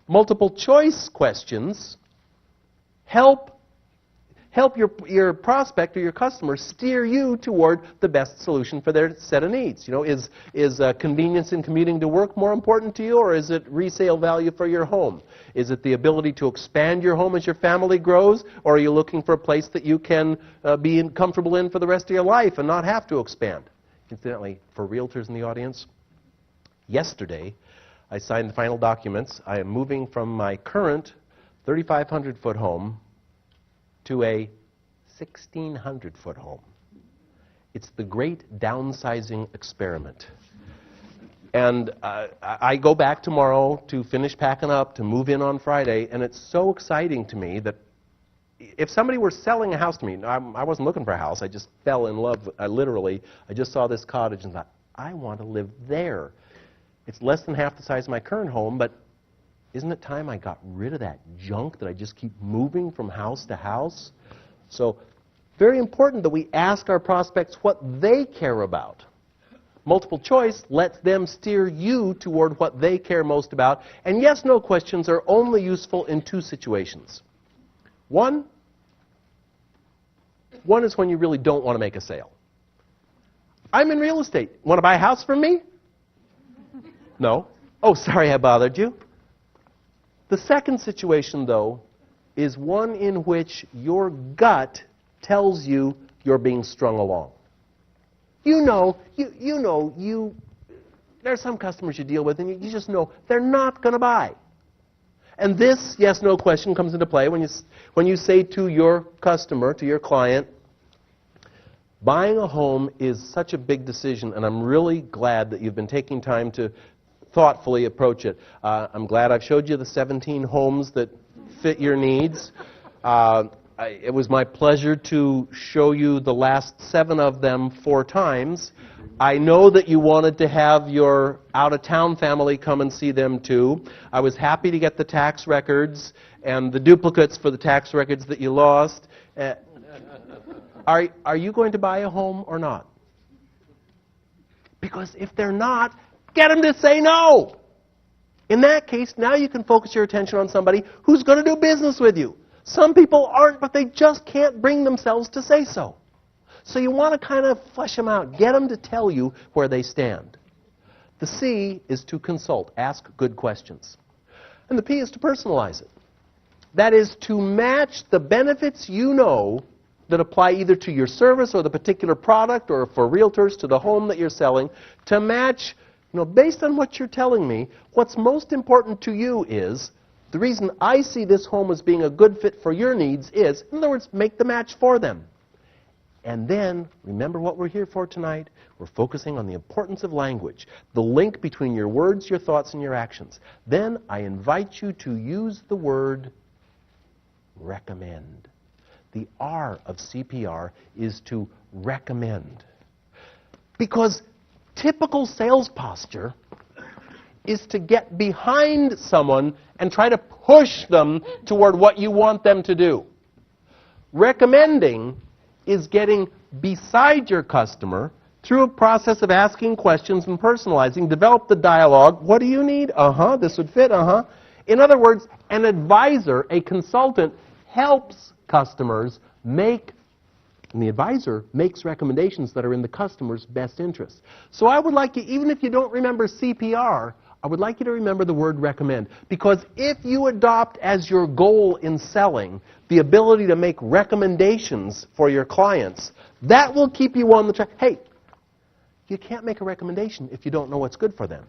Multiple choice questions help your prospect or your customer steer you toward the best solution for their set of needs. You know, is convenience in commuting to work more important to you, or is it resale value for your home? Is it the ability to expand your home as your family grows, or are you looking for a place that you can be comfortable in for the rest of your life and not have to expand? Incidentally, for realtors in the audience, yesterday I signed the final documents. I am moving from my current 3,500-foot home to a 1,600-foot home. It's the great downsizing experiment. And I go back tomorrow to finish packing up, to move in on Friday, and it's so exciting to me that if somebody were selling a house to me, I wasn't looking for a house, I just fell in love, I just saw this cottage and thought, I want to live there. It's less than half the size of my current home, but isn't it time I got rid of that junk that I just keep moving from house to house? So, very important that we ask our prospects what they care about. Multiple choice lets them steer you toward what they care most about. And yes, no questions are only useful in 2 situations. One is when you really don't want to make a sale. I'm in real estate. Want to buy a house from me? No. Oh, sorry I bothered you. The second situation, though, is one in which your gut tells you you're being strung along. There are some customers you deal with and you just know they're not going to buy. And this yes, no question comes into play when you say to your customer, to your client, buying a home is such a big decision, and I'm really glad that you've been taking time to thoughtfully approach it. I'm glad I've showed you the 17 homes that fit your needs. It was my pleasure to show you the last 7 of them 4 times. I know that you wanted to have your out-of-town family come and see them too. I was happy to get the tax records and the duplicates for the tax records that you lost. Are you going to buy a home or not? Because if they're not, get them to say no. In that case, now you can focus your attention on somebody who's going to do business with you. Some people aren't, but they just can't bring themselves to say so. So you want to kind of flesh them out. Get them to tell you where they stand. The C is to consult. Ask good questions. And the P is to personalize it. That is to match the benefits you know that apply either to your service or the particular product, or for realtors to the home that you're selling, to match, based on what you're telling me, what's most important to you is, the reason I see this home as being a good fit for your needs is, in other words, make the match for them. And then, remember what we're here for tonight? We're focusing on the importance of language, the link between your words, your thoughts, and your actions. Then I invite you to use the word recommend. The R of CPR is to recommend. Because typical sales posture is to get behind someone and try to push them toward what you want them to do. Recommending is getting beside your customer through a process of asking questions and personalizing. Develop the dialogue. What do you need? This would fit. In other words, an advisor, a consultant, helps customers make And the advisor makes recommendations that are in the customer's best interest. So I would like you, even if you don't remember CPR, I would like you to remember the word recommend. Because if you adopt as your goal in selling the ability to make recommendations for your clients, that will keep you on the track. Hey, you can't make a recommendation if you don't know what's good for them.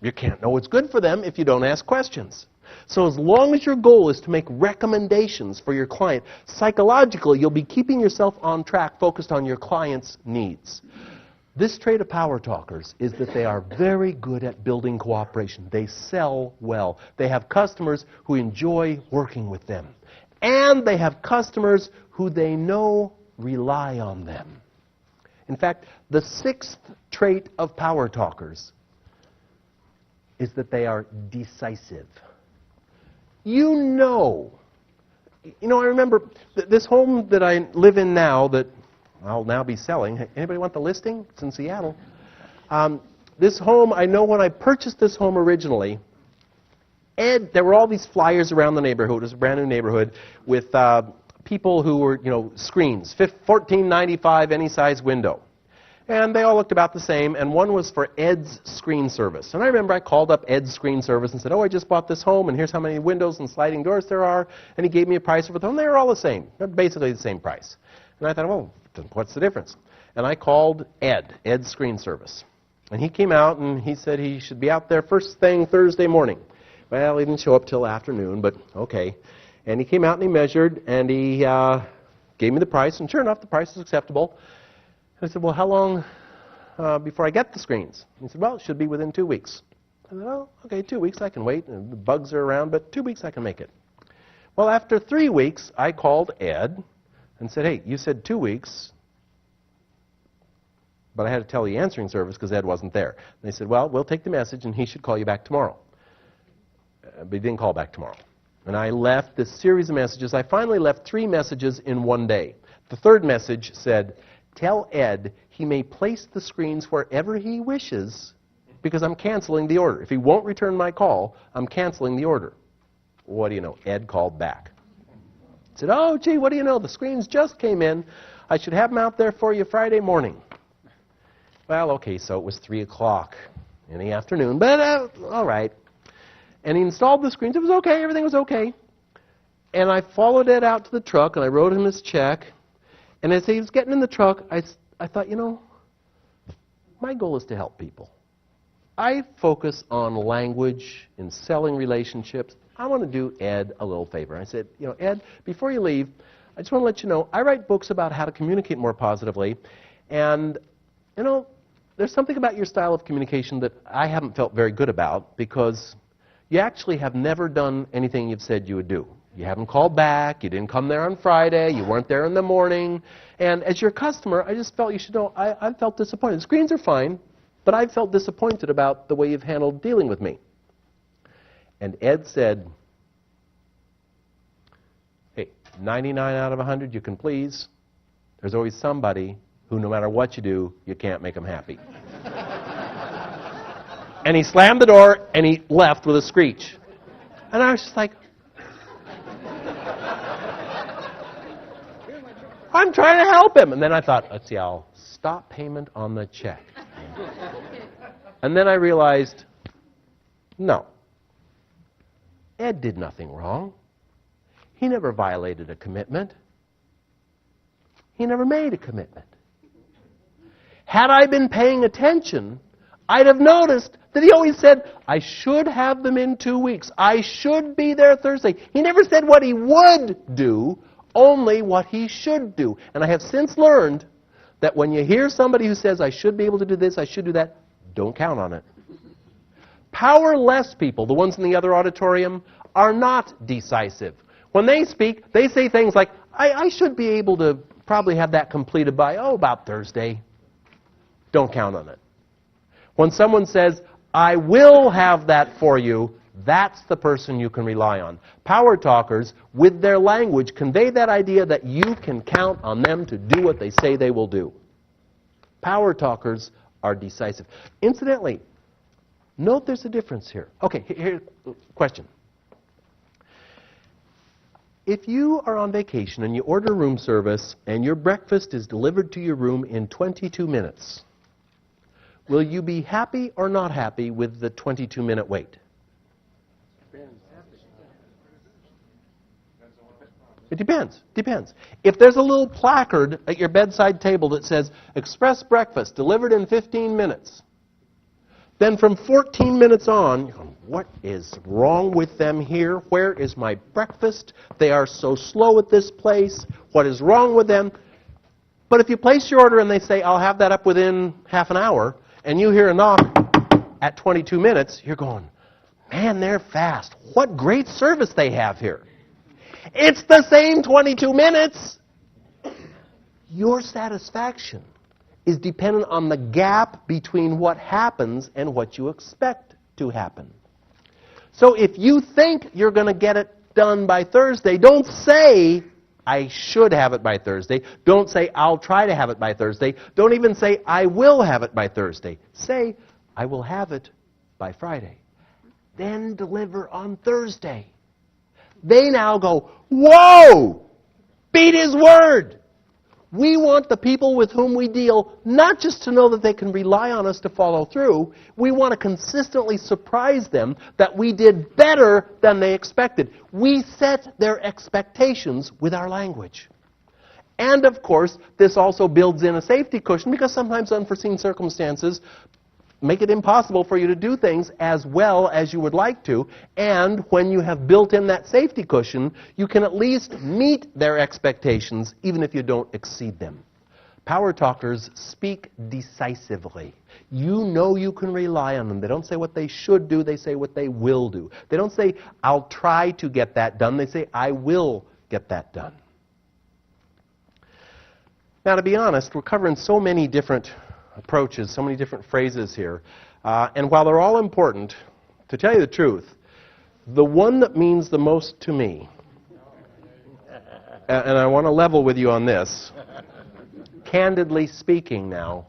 You can't know what's good for them if you don't ask questions. So as long as your goal is to make recommendations for your client, psychologically you'll be keeping yourself on track, focused on your client's needs. This trait of power talkers is that they are very good at building cooperation. They sell well. They have customers who enjoy working with them. And they have customers who they know rely on them. In fact, the sixth trait of power talkers is that they are decisive. You know, I remember this home that I live in now that I'll now be selling. Anybody want the listing? It's in Seattle. This home, I know when I purchased this home originally, there were all these flyers around the neighborhood. It was a brand new neighborhood with people who were, screens, $14.95 any size window. And they all looked about the same, and one was for Ed's Screen Service. And I remember I called up Ed's Screen Service and said, oh, I just bought this home, and here's how many windows and sliding doors there are. And he gave me a price for the home. They were all the same. They're basically the same price. And I thought, well, what's the difference? And I called Ed's Screen Service. And he came out, and he said he should be out there first thing Thursday morning. Well, he didn't show up till afternoon, but okay. And he came out, and he measured, and he gave me the price. And sure enough, the price is acceptable. I said, well, how long before I get the screens? He said, well, it should be within 2 weeks. I said, well, okay, 2 weeks I can wait. The bugs are around, but 2 weeks I can make it. Well, after 3 weeks, I called Ed and said, hey, you said 2 weeks, but I had to tell the answering service because Ed wasn't there. And they said, well, we'll take the message, and he should call you back tomorrow. But he didn't call back tomorrow. And I left this series of messages. I finally left 3 messages in one day. The third message said, tell Ed he may place the screens wherever he wishes because I'm canceling the order. If he won't return my call, I'm canceling the order. What do you know? Ed called back. He said, oh, gee, what do you know? The screens just came in. I should have them out there for you Friday morning. Well, okay, so it was 3 o'clock in the afternoon, but all right. And he installed the screens. It was okay. Everything was okay. And I followed Ed out to the truck, and I wrote him his check. And as he was getting in the truck, I thought, my goal is to help people. I focus on language in selling relationships. I want to do Ed a little favor. I said, Ed, before you leave, I just want to let you know, I write books about how to communicate more positively. And, there's something about your style of communication that I haven't felt very good about because you actually have never done anything you've said you would do. You haven't called back, you didn't come there on Friday, you weren't there in the morning. And as your customer, I just felt you should know, I felt disappointed. The screens are fine, but I felt disappointed about the way you've handled dealing with me. And Ed said, hey, 99 out of 100 you can please. There's always somebody who no matter what you do, you can't make them happy. And he slammed the door and he left with a screech. And I was just like, I'm trying to help him. And then I thought, let's see, I'll stop payment on the check. And then I realized, no. Ed did nothing wrong. He never violated a commitment. He never made a commitment. Had I been paying attention, I'd have noticed that he always said, I should have them in 2 weeks. I should be there Thursday. He never said what he would do, only what he should do. And I have since learned that when you hear somebody who says, I should be able to do this, I should do that, don't count on it. Powerless people, the ones in the other auditorium, are not decisive. When they speak, they say things like, I should be able to probably have that completed by, about Thursday. Don't count on it. When someone says, I will have that for you, that's the person you can rely on. Power talkers, with their language, convey that idea that you can count on them to do what they say they will do. Power talkers are decisive. Incidentally, note there's a difference here. Okay, here's a question. If you are on vacation and you order room service and your breakfast is delivered to your room in 22 minutes, will you be happy or not happy with the 22-minute wait? It depends. Depends. If there's a little placard at your bedside table that says, "Express breakfast delivered in 15 minutes," then from 14 minutes on, you're going, what is wrong with them here? Where is my breakfast? They are so slow at this place. What is wrong with them? But if you place your order and they say, "I'll have that up within half an hour," and you hear a knock at 22 minutes, you're going, man, they're fast. What great service they have here. It's the same 22 minutes. Your satisfaction is dependent on the gap between what happens and what you expect to happen. So if you think you're going to get it done by Thursday, don't say, "I should have it by Thursday." Don't say, "I'll try to have it by Thursday." Don't even say, "I will have it by Thursday." Say, "I will have it by Friday." Then deliver on Thursday. They now go, "Whoa! Beat his word!" We want the people with whom we deal not just to know that they can rely on us to follow through. We want to consistently surprise them that we did better than they expected. We set their expectations with our language. And of course, this also builds in a safety cushion because sometimes unforeseen circumstances make it impossible for you to do things as well as you would like to. And when you have built in that safety cushion, you can at least meet their expectations even if you don't exceed them. Power talkers speak decisively. You know you can rely on them. They don't say what they should do, they say what they will do. They don't say, "I'll try to get that done." They say, "I will get that done." Now, to be honest, we're covering so many different approaches, so many different phrases here. And while they're all important, to tell you the truth, the one that means the most to me, and I want to level with you on this, candidly speaking now,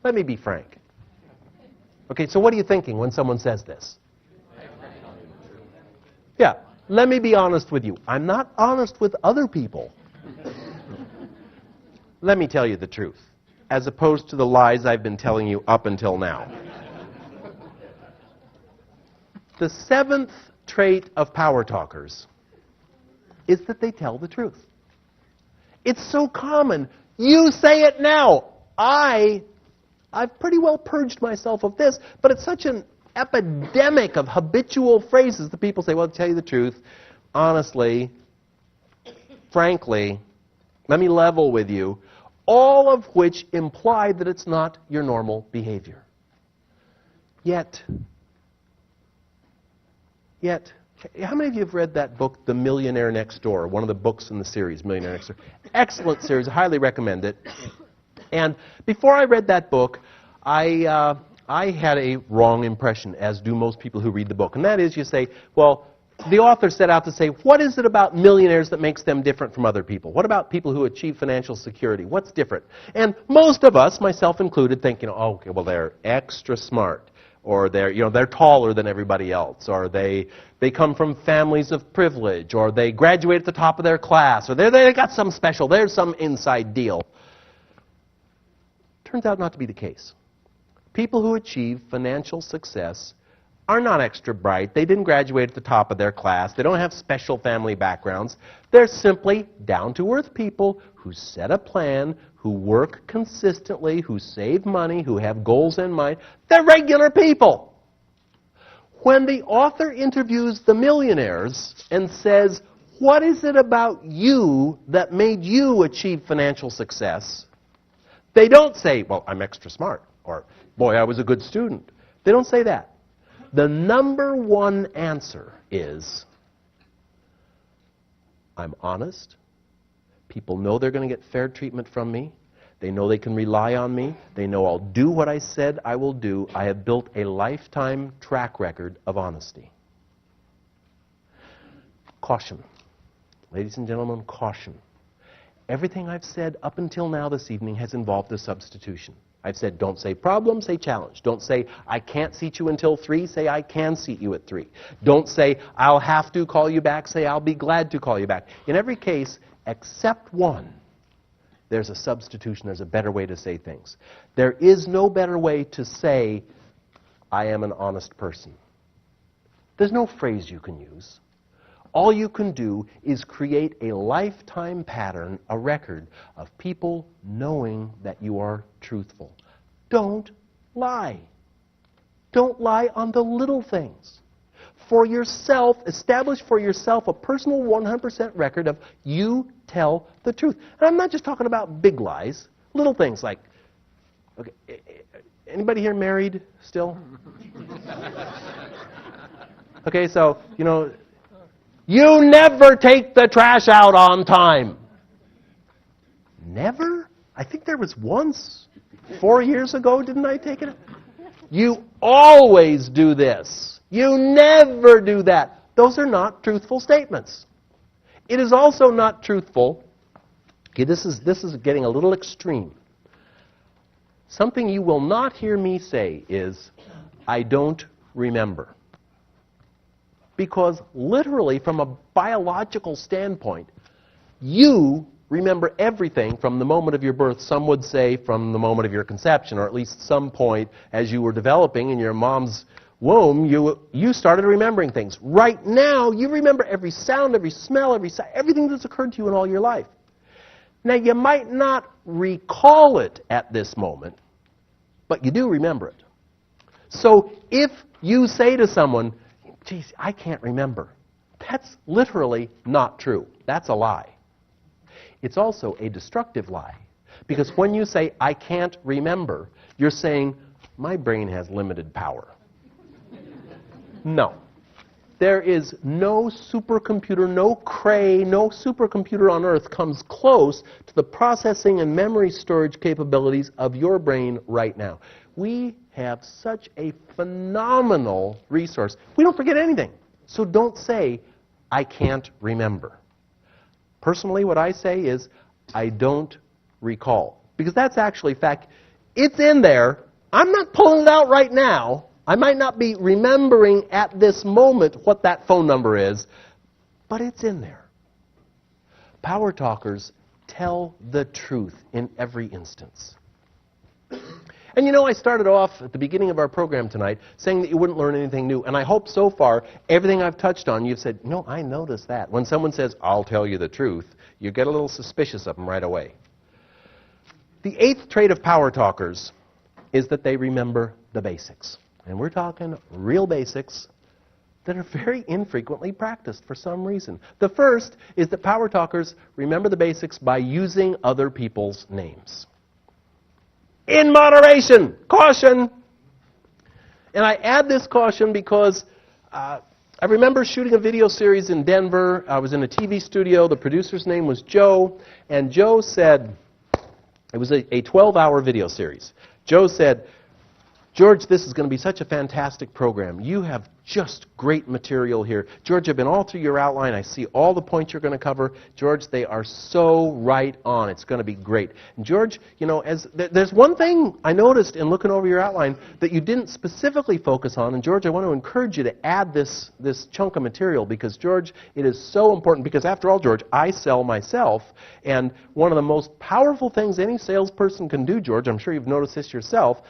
let me be frank. Okay, so what are you thinking when someone says this? Yeah, let me be honest with you. I'm not honest with other people. Let me tell you the truth, as opposed to the lies I've been telling you up until now. The seventh trait of power talkers is that they tell the truth. It's so common. You say it now. I've pretty well purged myself of this, but it's such an epidemic of habitual phrases that people say, "Well, to tell you the truth, honestly, frankly, let me level with you," all of which imply that it's not your normal behavior. Yet, how many of you have read that book, The Millionaire Next Door, one of the books in the series, Millionaire Next Door? Excellent series. I highly recommend it. And before I read that book, I had a wrong impression, as do most people who read the book. And that is, you say, well, the author set out to say, what is it about millionaires that makes them different from other people? What about people who achieve financial security? What's different? And most of us, myself included, think, oh, okay, well, they're extra smart, or they're taller than everybody else, or they come from families of privilege, or they graduate at the top of their class, or they got some special, there's some inside deal. Turns out not to be the case. People who achieve financial success are not extra bright. They didn't graduate at the top of their class. They don't have special family backgrounds. They're simply down-to-earth people who set a plan, who work consistently, who save money, who have goals in mind. They're regular people. When the author interviews the millionaires and says, what is it about you that made you achieve financial success? They don't say, well, I'm extra smart, or boy, I was a good student. They don't say that. The number one answer is, I'm honest. People know they're going to get fair treatment from me. They know they can rely on me. They know I'll do what I said I will do. I have built a lifetime track record of honesty. Caution. Ladies and gentlemen, caution. Everything I've said up until now this evening has involved a substitution. I've said don't say problem, say challenge. Don't say I can't seat you until 3, say I can seat you at 3. Don't say I'll have to call you back, say I'll be glad to call you back. In every case, except one, there's a substitution, there's a better way to say things. There is no better way to say I am an honest person. There's no phrase you can use. All you can do is create a lifetime pattern, a record of people knowing that you are truthful. Don't lie. Don't lie on the little things. For yourself, establish for yourself a personal 100% record of you tell the truth. And I'm not just talking about big lies, little things like, okay, anybody here married still? Okay, so, you never take the trash out on time. Never? I think there was once. 4 years ago, didn't I take it? You always do this. You never do that. Those are not truthful statements. It is also not truthful. Okay, this is getting a little extreme. Something you will not hear me say is, I don't remember. Because literally, from a biological standpoint, you remember everything from the moment of your birth. Some would say from the moment of your conception, or at least some point as you were developing in your mom's womb, you started remembering things. Right now, you remember every sound, every smell, every sight, everything that's occurred to you in all your life. Now, you might not recall it at this moment, but you do remember it. So if you say to someone, geez, I can't remember, that's literally not true. That's a lie. It's also a destructive lie. Because when you say, I can't remember, you're saying, my brain has limited power. No. There is no supercomputer, no Cray, no supercomputer on Earth comes close to the processing and memory storage capabilities of your brain right now. We have such a phenomenal resource. We don't forget anything. So don't say, I can't remember. Personally, what I say is, I don't recall. Because that's actually fact. It's in there. I'm not pulling it out right now. I might not be remembering at this moment what that phone number is, but it's in there. Power talkers tell the truth in every instance. And I started off at the beginning of our program tonight saying that you wouldn't learn anything new. And I hope so far, everything I've touched on, you've said, I noticed that. When someone says, I'll tell you the truth, you get a little suspicious of them right away. The 8th trait of power talkers is that they remember the basics. And we're talking real basics that are very infrequently practiced for some reason. The first is that power talkers remember the basics by using other people's names. In moderation! Caution! And I add this caution because I remember shooting a video series in Denver. I was in a TV studio. The producer's name was Joe. And Joe said, it was a 12-hour video series. Joe said, George, this is going to be such a fantastic program. You have just great material here. George, I've been all through your outline. I see all the points you're going to cover. George, they are so right on. It's going to be great. And George, there's one thing I noticed in looking over your outline that you didn't specifically focus on. And George, I want to encourage you to add this chunk of material because, George, it is so important. Because after all, George, I sell myself. And one of the most powerful things any salesperson can do, George, I'm sure you've noticed this yourself,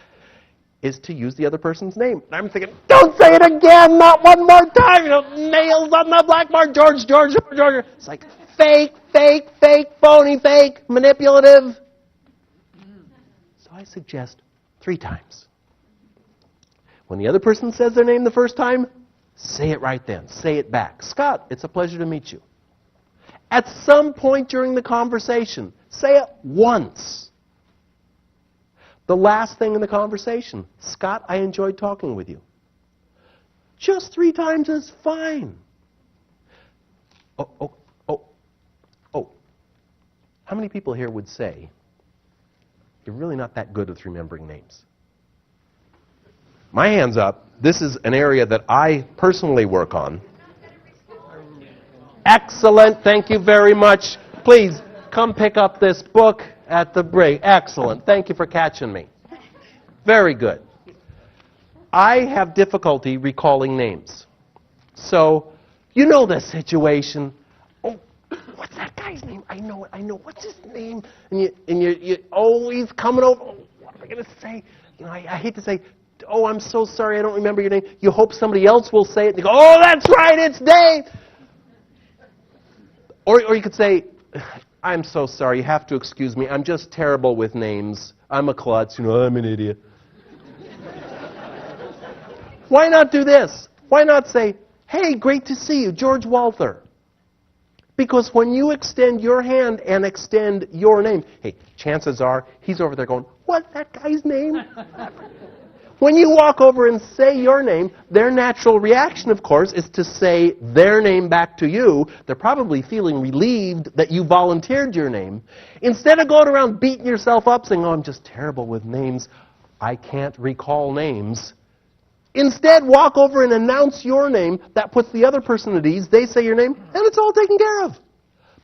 is to use the other person's name. And I'm thinking, don't say it again, not one more time. Nails on the blackboard, George. It's like fake, phony, fake, manipulative. So I suggest 3 times. When the other person says their name the first time, say it right then. Say it back. Scott, it's a pleasure to meet you. At some point during the conversation, say it once. The last thing in the conversation, Scott, I enjoyed talking with you. Just 3 times is fine. Oh. How many people here would say, you're really not that good with remembering names? My hand's up. This is an area that I personally work on. Excellent. Thank you very much. Please, come pick up this book at the break. Excellent. Thank you for catching me. Very good. I have difficulty recalling names. So, you know the situation. Oh, what's that guy's name? I know it. What's his name? And you always coming over. Oh, what am I going to say? You know, I hate to say, oh, I'm so sorry, I don't remember your name. You hope somebody else will say it. And you go, oh, that's right, it's Dave. Or you could say, I'm so sorry, you have to excuse me. I'm just terrible with names. I'm a klutz, I'm an idiot. Why not do this? Why not say, hey, great to see you, George Walther. Because when you extend your hand and extend your name, hey, chances are he's over there going, what's that guy's name? When you walk over and say your name, their natural reaction, of course, is to say their name back to you. They're probably feeling relieved that you volunteered your name. Instead of going around beating yourself up saying, oh, I'm just terrible with names. I can't recall names. Instead, walk over and announce your name. That puts the other person at ease. They say your name, and it's all taken care of.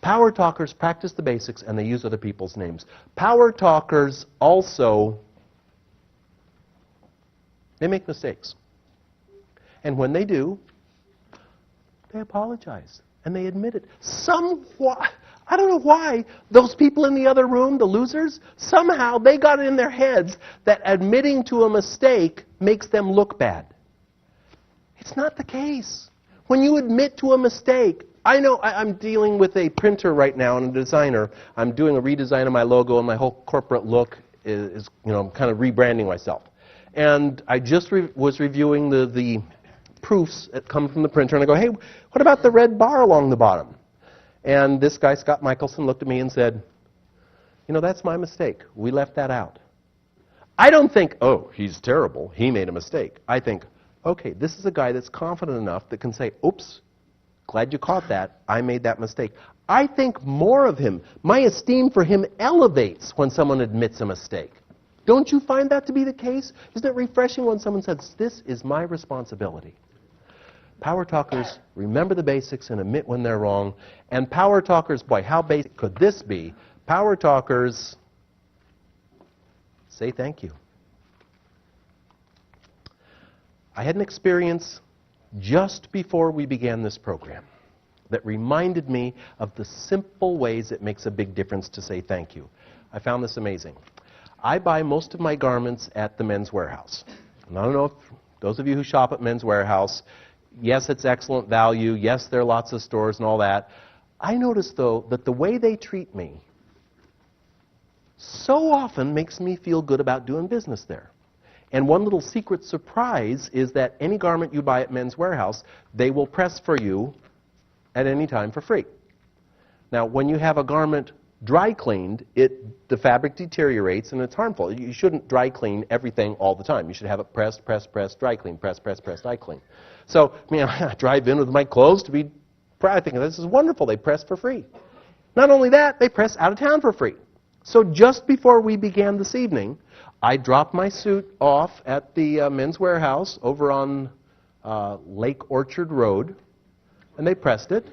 Power talkers practice the basics, and they use other people's names. Power talkers also, they make mistakes. And when they do, they apologize, and they admit it. I don't know why, those people in the other room, the losers, somehow they got it in their heads that admitting to a mistake makes them look bad. It's not the case. When you admit to a mistake, I know I'm dealing with a printer right now and a designer. I'm doing a redesign of my logo, and my whole corporate look is I'm kind of rebranding myself. And I just was reviewing the proofs that come from the printer, and I go, hey, what about the red bar along the bottom? And this guy, Scott Michelson, looked at me and said, that's my mistake. We left that out. I don't think, oh, he's terrible. He made a mistake. I think, okay, this is a guy that's confident enough that can say, oops, glad you caught that. I made that mistake. I think more of him. My esteem for him elevates when someone admits a mistake. Don't you find that to be the case? Isn't it refreshing when someone says, this is my responsibility? Power talkers remember the basics and admit when they're wrong. And power talkers, boy, how basic could this be? Power talkers say thank you. I had an experience just before we began this program that reminded me of the simple ways it makes a big difference to say thank you. I found this amazing. I buy most of my garments at the Men's Warehouse. And I don't know if those of you who shop at Men's Warehouse, yes, it's excellent value. Yes, there are lots of stores and all that. I notice, though, that the way they treat me so often makes me feel good about doing business there. And one little secret surprise is that any garment you buy at Men's Warehouse, they will press for you at any time for free. Now, when you have a garment dry cleaned, the fabric deteriorates and it's harmful. You shouldn't dry clean everything all the time. You should have it pressed, dry clean, press, dry clean. So, I drive in with my clothes to be proud. I think this is wonderful. They press for free. Not only that, they press out of town for free. So just before we began this evening, I dropped my suit off at the Men's Warehouse over on Lake Orchard Road, and they pressed it.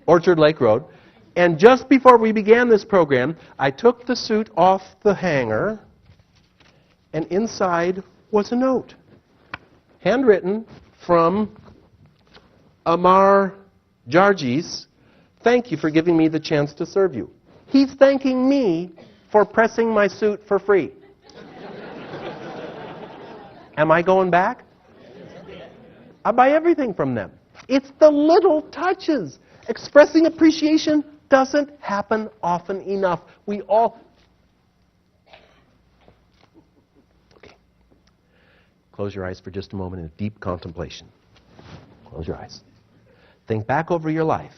Orchard Lake Road. And just before we began this program, I took the suit off the hanger, and inside was a note. Handwritten from Amar Jargis. Thank you for giving me the chance to serve you. He's thanking me for pressing my suit for free. Am I going back? I buy everything from them. It's the little touches. Expressing appreciation doesn't happen often enough. We all... Okay. Close your eyes for just a moment in deep contemplation. Close your eyes. Think back over your life.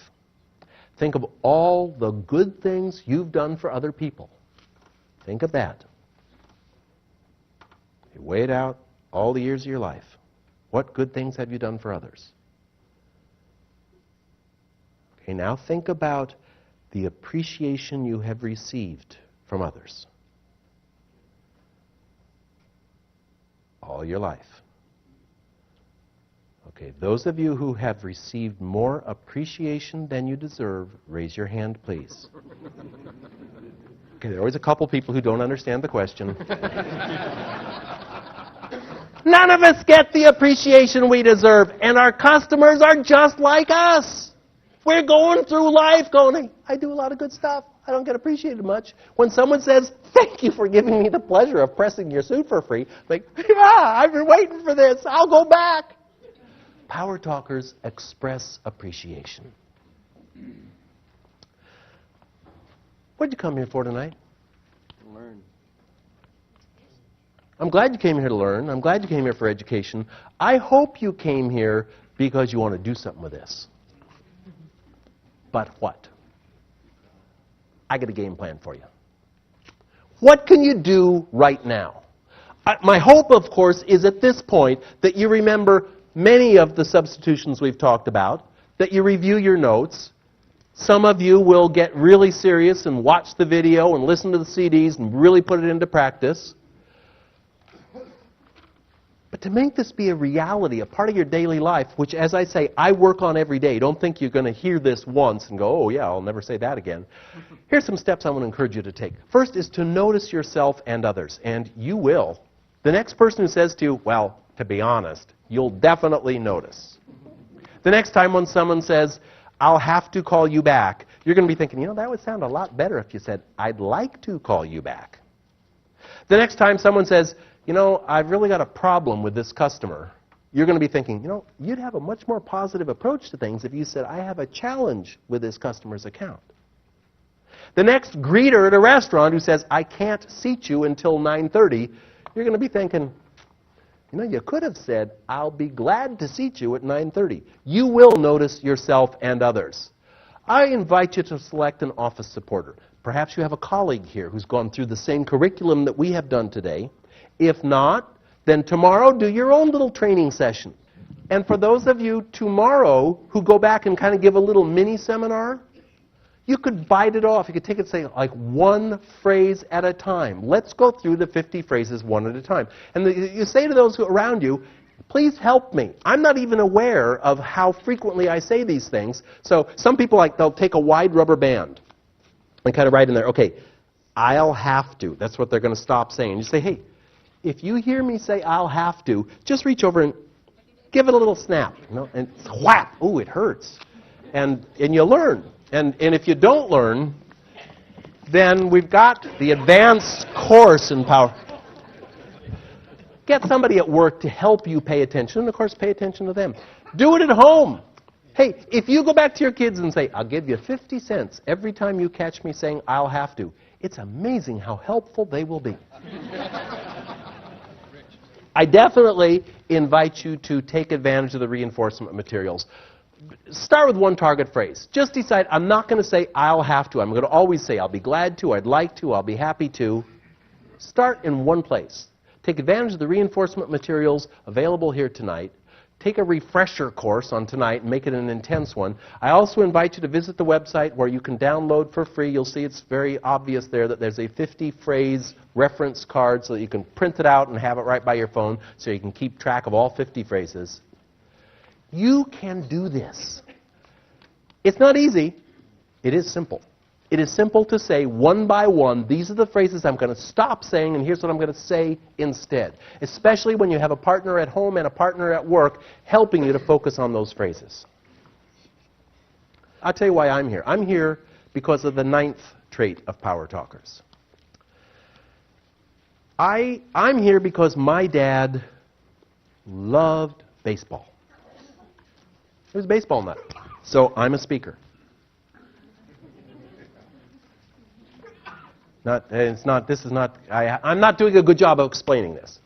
Think of all the good things you've done for other people. Think of that. You weigh it out all the years of your life. What good things have you done for others? Okay, now think about the appreciation you have received from others. All your life. Okay, those of you who have received more appreciation than you deserve, raise your hand, please. Okay, there are always a couple people who don't understand the question. None of us get the appreciation we deserve, and our customers are just like us. We're going through life going, I do a lot of good stuff. I don't get appreciated much. When someone says, thank you for giving me the pleasure of pressing your suit for free, like, yeah, I've been waiting for this. I'll go back. Power talkers express appreciation. What did you come here for tonight? Learn. I'm glad you came here to learn. I'm glad you came here for education. I hope you came here because you want to do something with this. But what? I got a game plan for you. What can you do right now? My hope, of course, is at this point that you remember many of the substitutions we've talked about, that you review your notes. Some of you will get really serious and watch the video and listen to the CDs and really put it into practice. But to make this be a reality, a part of your daily life, which, as I say, I work on every day. Don't think you're going to hear this once and go, oh, yeah, I'll never say that again. Here's some steps I want to encourage you to take. First is to notice yourself and others, and you will. The next person who says to you, well, to be honest, you'll definitely notice. The next time when someone says, I'll have to call you back, you're going to be thinking, you know, that would sound a lot better if you said, I'd like to call you back. The next time someone says, you know, I've really got a problem with this customer, you're going to be thinking, you know, you'd have a much more positive approach to things if you said, I have a challenge with this customer's account. The next greeter at a restaurant who says, I can't seat you until 9:30, you're going to be thinking, you know, you could have said, I'll be glad to seat you at 9:30. You will notice yourself and others. I invite you to select an office supporter. Perhaps you have a colleague here who's gone through the same curriculum that we have done today. If not, then tomorrow do your own little training session. And for those of you tomorrow who go back and kind of give a little mini seminar, you could bite it off. You could take it, say, like one phrase at a time. Let's go through the 50 phrases one at a time. And you say to those around you, please help me. I'm not even aware of how frequently I say these things. So some people, they'll take a wide rubber band and kind of write in there, okay, I'll have to. That's what they're going to stop saying. You say, hey, if you hear me say I'll have to, just reach over and give it a little snap, you know, and whap, ooh, it hurts. And you learn. And if you don't learn, then we've got the advanced course in power. Get somebody at work to help you pay attention, and of course pay attention to them. Do it at home. Hey, if you go back to your kids and say, I'll give you 50 cents every time you catch me saying I'll have to, it's amazing how helpful they will be. I definitely invite you to take advantage of the reinforcement materials. Start with one target phrase. Just decide, I'm not going to say I'll have to. I'm going to always say I'll be glad to, I'd like to, I'll be happy to. Start in one place. Take advantage of the reinforcement materials available here tonight. Take a refresher course on tonight and make it an intense one. I also invite you to visit the website where you can download for free. You'll see it's very obvious there that there's a 50-phrase reference card so that you can print it out and have it right by your phone so you can keep track of all 50 phrases. You can do this. It's not easy. It is simple. It is simple to say one by one, these are the phrases I'm going to stop saying, and here's what I'm going to say instead. Especially when you have a partner at home and a partner at work helping you to focus on those phrases. I'll tell you why I'm here. I'm here because of the 9th trait of power talkers. I'm here because my dad loved baseball. He was a baseball nut. So I'm a speaker. I'm not doing a good job of explaining this.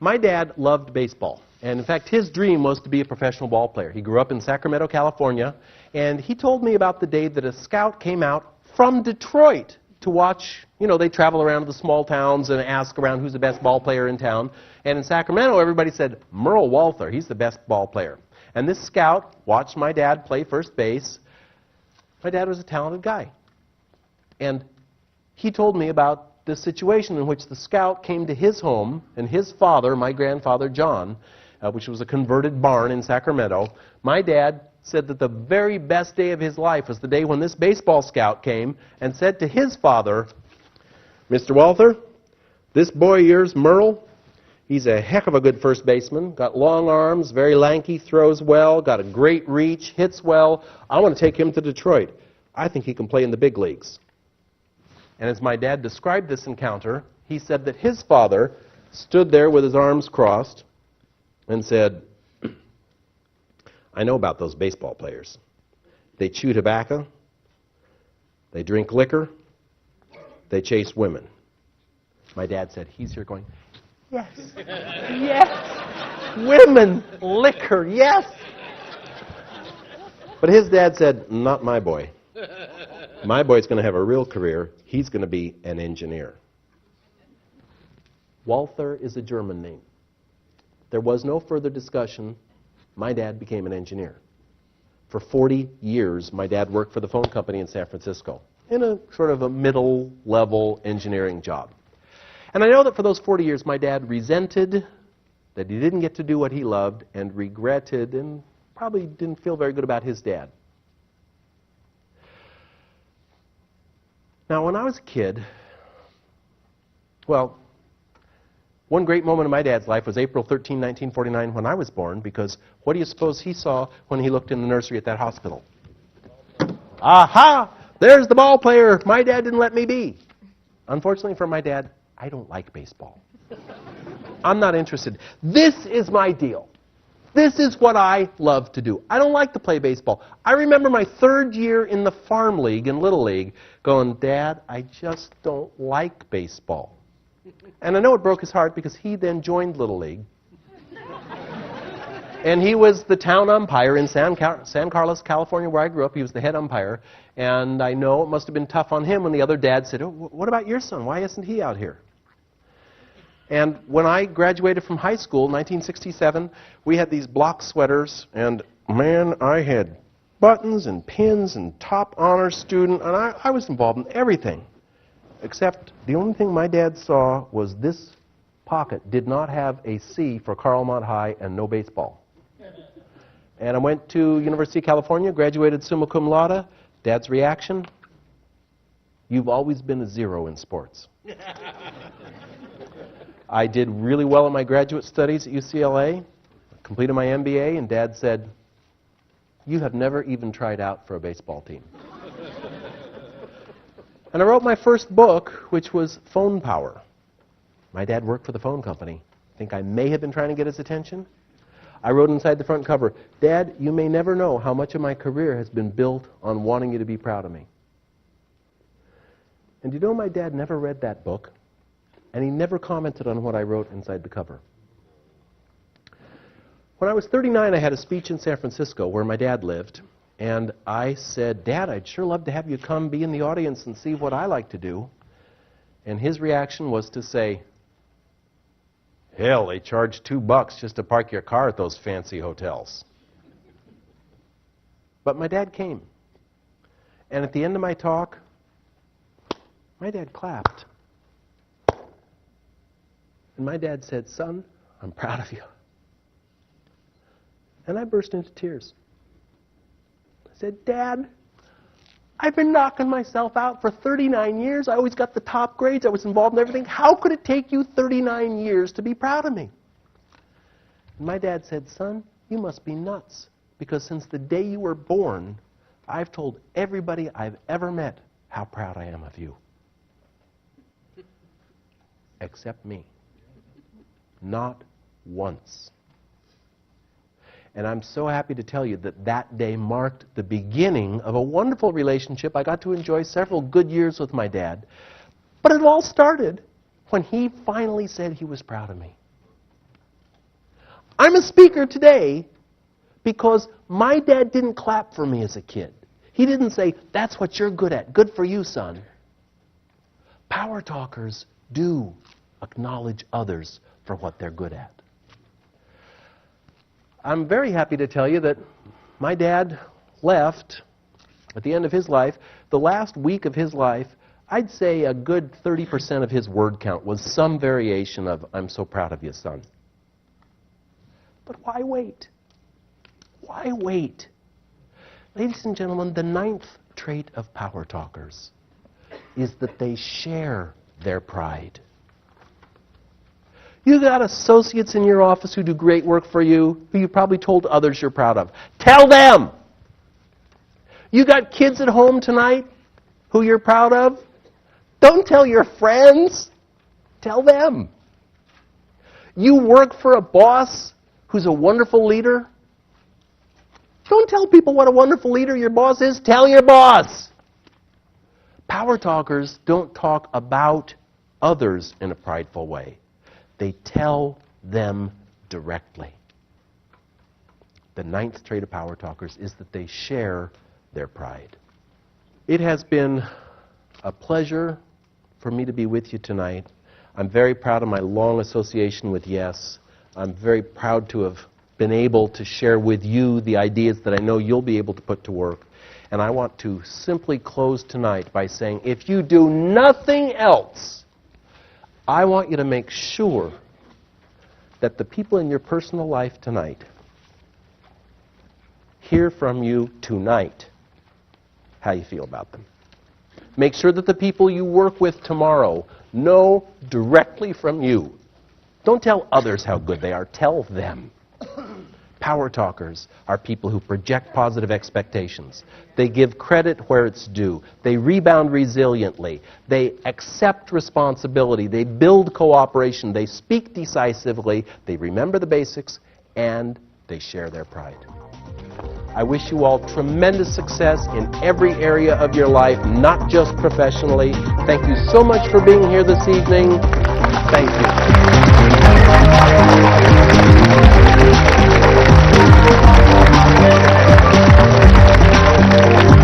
My dad loved baseball. And in fact, his dream was to be a professional ball player. He grew up in Sacramento, California. And he told me about the day that a scout came out from Detroit to watch. You know, they travel around to the small towns and ask around who's the best ball player in town. And in Sacramento, everybody said, Merle Walther, he's the best ball player. And this scout watched my dad play first base. My dad was a talented guy. And he told me about the situation in which the scout came to his home, and his father, my grandfather John, which was a converted barn in Sacramento, my dad said that the very best day of his life was the day when this baseball scout came and said to his father, Mr. Walther, this boy of yours, Merle, he's a heck of a good first baseman. Got long arms, very lanky, throws well, got a great reach, hits well. I want to take him to Detroit. I think he can play in the big leagues. And as my dad described this encounter, he said that his father stood there with his arms crossed and said, I know about those baseball players. They chew tobacco, they drink liquor, they chase women. My dad said, he's here going, yes, yes, women, liquor, yes. But his dad said, not my boy. My boy's going to have a real career. He's going to be an engineer. Walther is a German name. There was no further discussion. My dad became an engineer. For 40 years, my dad worked for the phone company in San Francisco in a sort of a middle-level engineering job. And I know that for those 40 years, my dad resented that he didn't get to do what he loved and regretted and probably didn't feel very good about his dad. Now, when I was a kid, well, one great moment in my dad's life was April 13, 1949, when I was born, because what do you suppose he saw when he looked in the nursery at that hospital? Aha! There's the ball player my dad didn't let me be. Unfortunately for my dad, I don't like baseball. I'm not interested. This is my deal. This is what I love to do. I don't like to play baseball. I remember my third year in the farm league, in Little League, going, Dad, I just don't like baseball. And I know it broke his heart because he then joined Little League. And he was the town umpire in San Carlos, California, where I grew up. He was the head umpire. And I know it must have been tough on him when the other dad said, oh, what about your son? Why isn't he out here? And when I graduated from high school, 1967, we had these block sweaters. And, man, I had buttons and pins and top honor student. And I was involved in everything. Except the only thing my dad saw was this pocket did not have a C for Carlmont High and no baseball. And I went to University of California, graduated summa cum laude. Dad's reaction? You've always been a zero in sports. I did really well in my graduate studies at UCLA, completed my MBA, and Dad said, you have never even tried out for a baseball team. And I wrote my first book, which was Phone Power. My dad worked for the phone company. I think I may have been trying to get his attention. I wrote inside the front cover, Dad, you may never know how much of my career has been built on wanting you to be proud of me. And you know my dad never read that book, and he never commented on what I wrote inside the cover. When I was 39, I had a speech in San Francisco where my dad lived. And I said, Dad, I'd sure love to have you come be in the audience and see what I like to do. And his reaction was to say, hell, they charge $2 just to park your car at those fancy hotels. But my dad came. And at the end of my talk, my dad clapped. And my dad said, son, I'm proud of you. And I burst into tears. I said, Dad, I've been knocking myself out for 39 years. I always got the top grades. I was involved in everything. How could it take you 39 years to be proud of me? And my dad said, son, you must be nuts. Because since the day you were born, I've told everybody I've ever met how proud I am of you. Except me. Not once. And I'm so happy to tell you that that day marked the beginning of a wonderful relationship. I got to enjoy several good years with my dad. But it all started when he finally said he was proud of me. I'm a speaker today because my dad didn't clap for me as a kid. He didn't say, that's what you're good at. Good for you, son. Power talkers do acknowledge others for what they're good at. I'm very happy to tell you that my dad left at the end of his life. The last week of his life, I'd say a good 30% of his word count was some variation of, I'm so proud of you, son. But why wait? Why wait? Ladies and gentlemen, the 9th trait of power talkers is that they share their pride. You got associates in your office who do great work for you, who you probably told others you're proud of. Tell them! You got kids at home tonight who you're proud of? Don't tell your friends. Tell them. You work for a boss who's a wonderful leader? Don't tell people what a wonderful leader your boss is. Tell your boss. Power talkers don't talk about others in a prideful way. They tell them directly. The 9th trait of power talkers is that they share their pride. It has been a pleasure for me to be with you tonight. I'm very proud of my long association with Yes. I'm very proud to have been able to share with you the ideas that I know you'll be able to put to work. And I want to simply close tonight by saying, if you do nothing else, I want you to make sure that the people in your personal life tonight hear from you tonight how you feel about them. Make sure that the people you work with tomorrow know directly from you. Don't tell others how good they are. Tell them. Power talkers are people who project positive expectations. They give credit where it's due. They rebound resiliently. They accept responsibility. They build cooperation. They speak decisively. They remember the basics, and they share their pride. I wish you all tremendous success in every area of your life, not just professionally. Thank you so much for being here this evening. Thank you.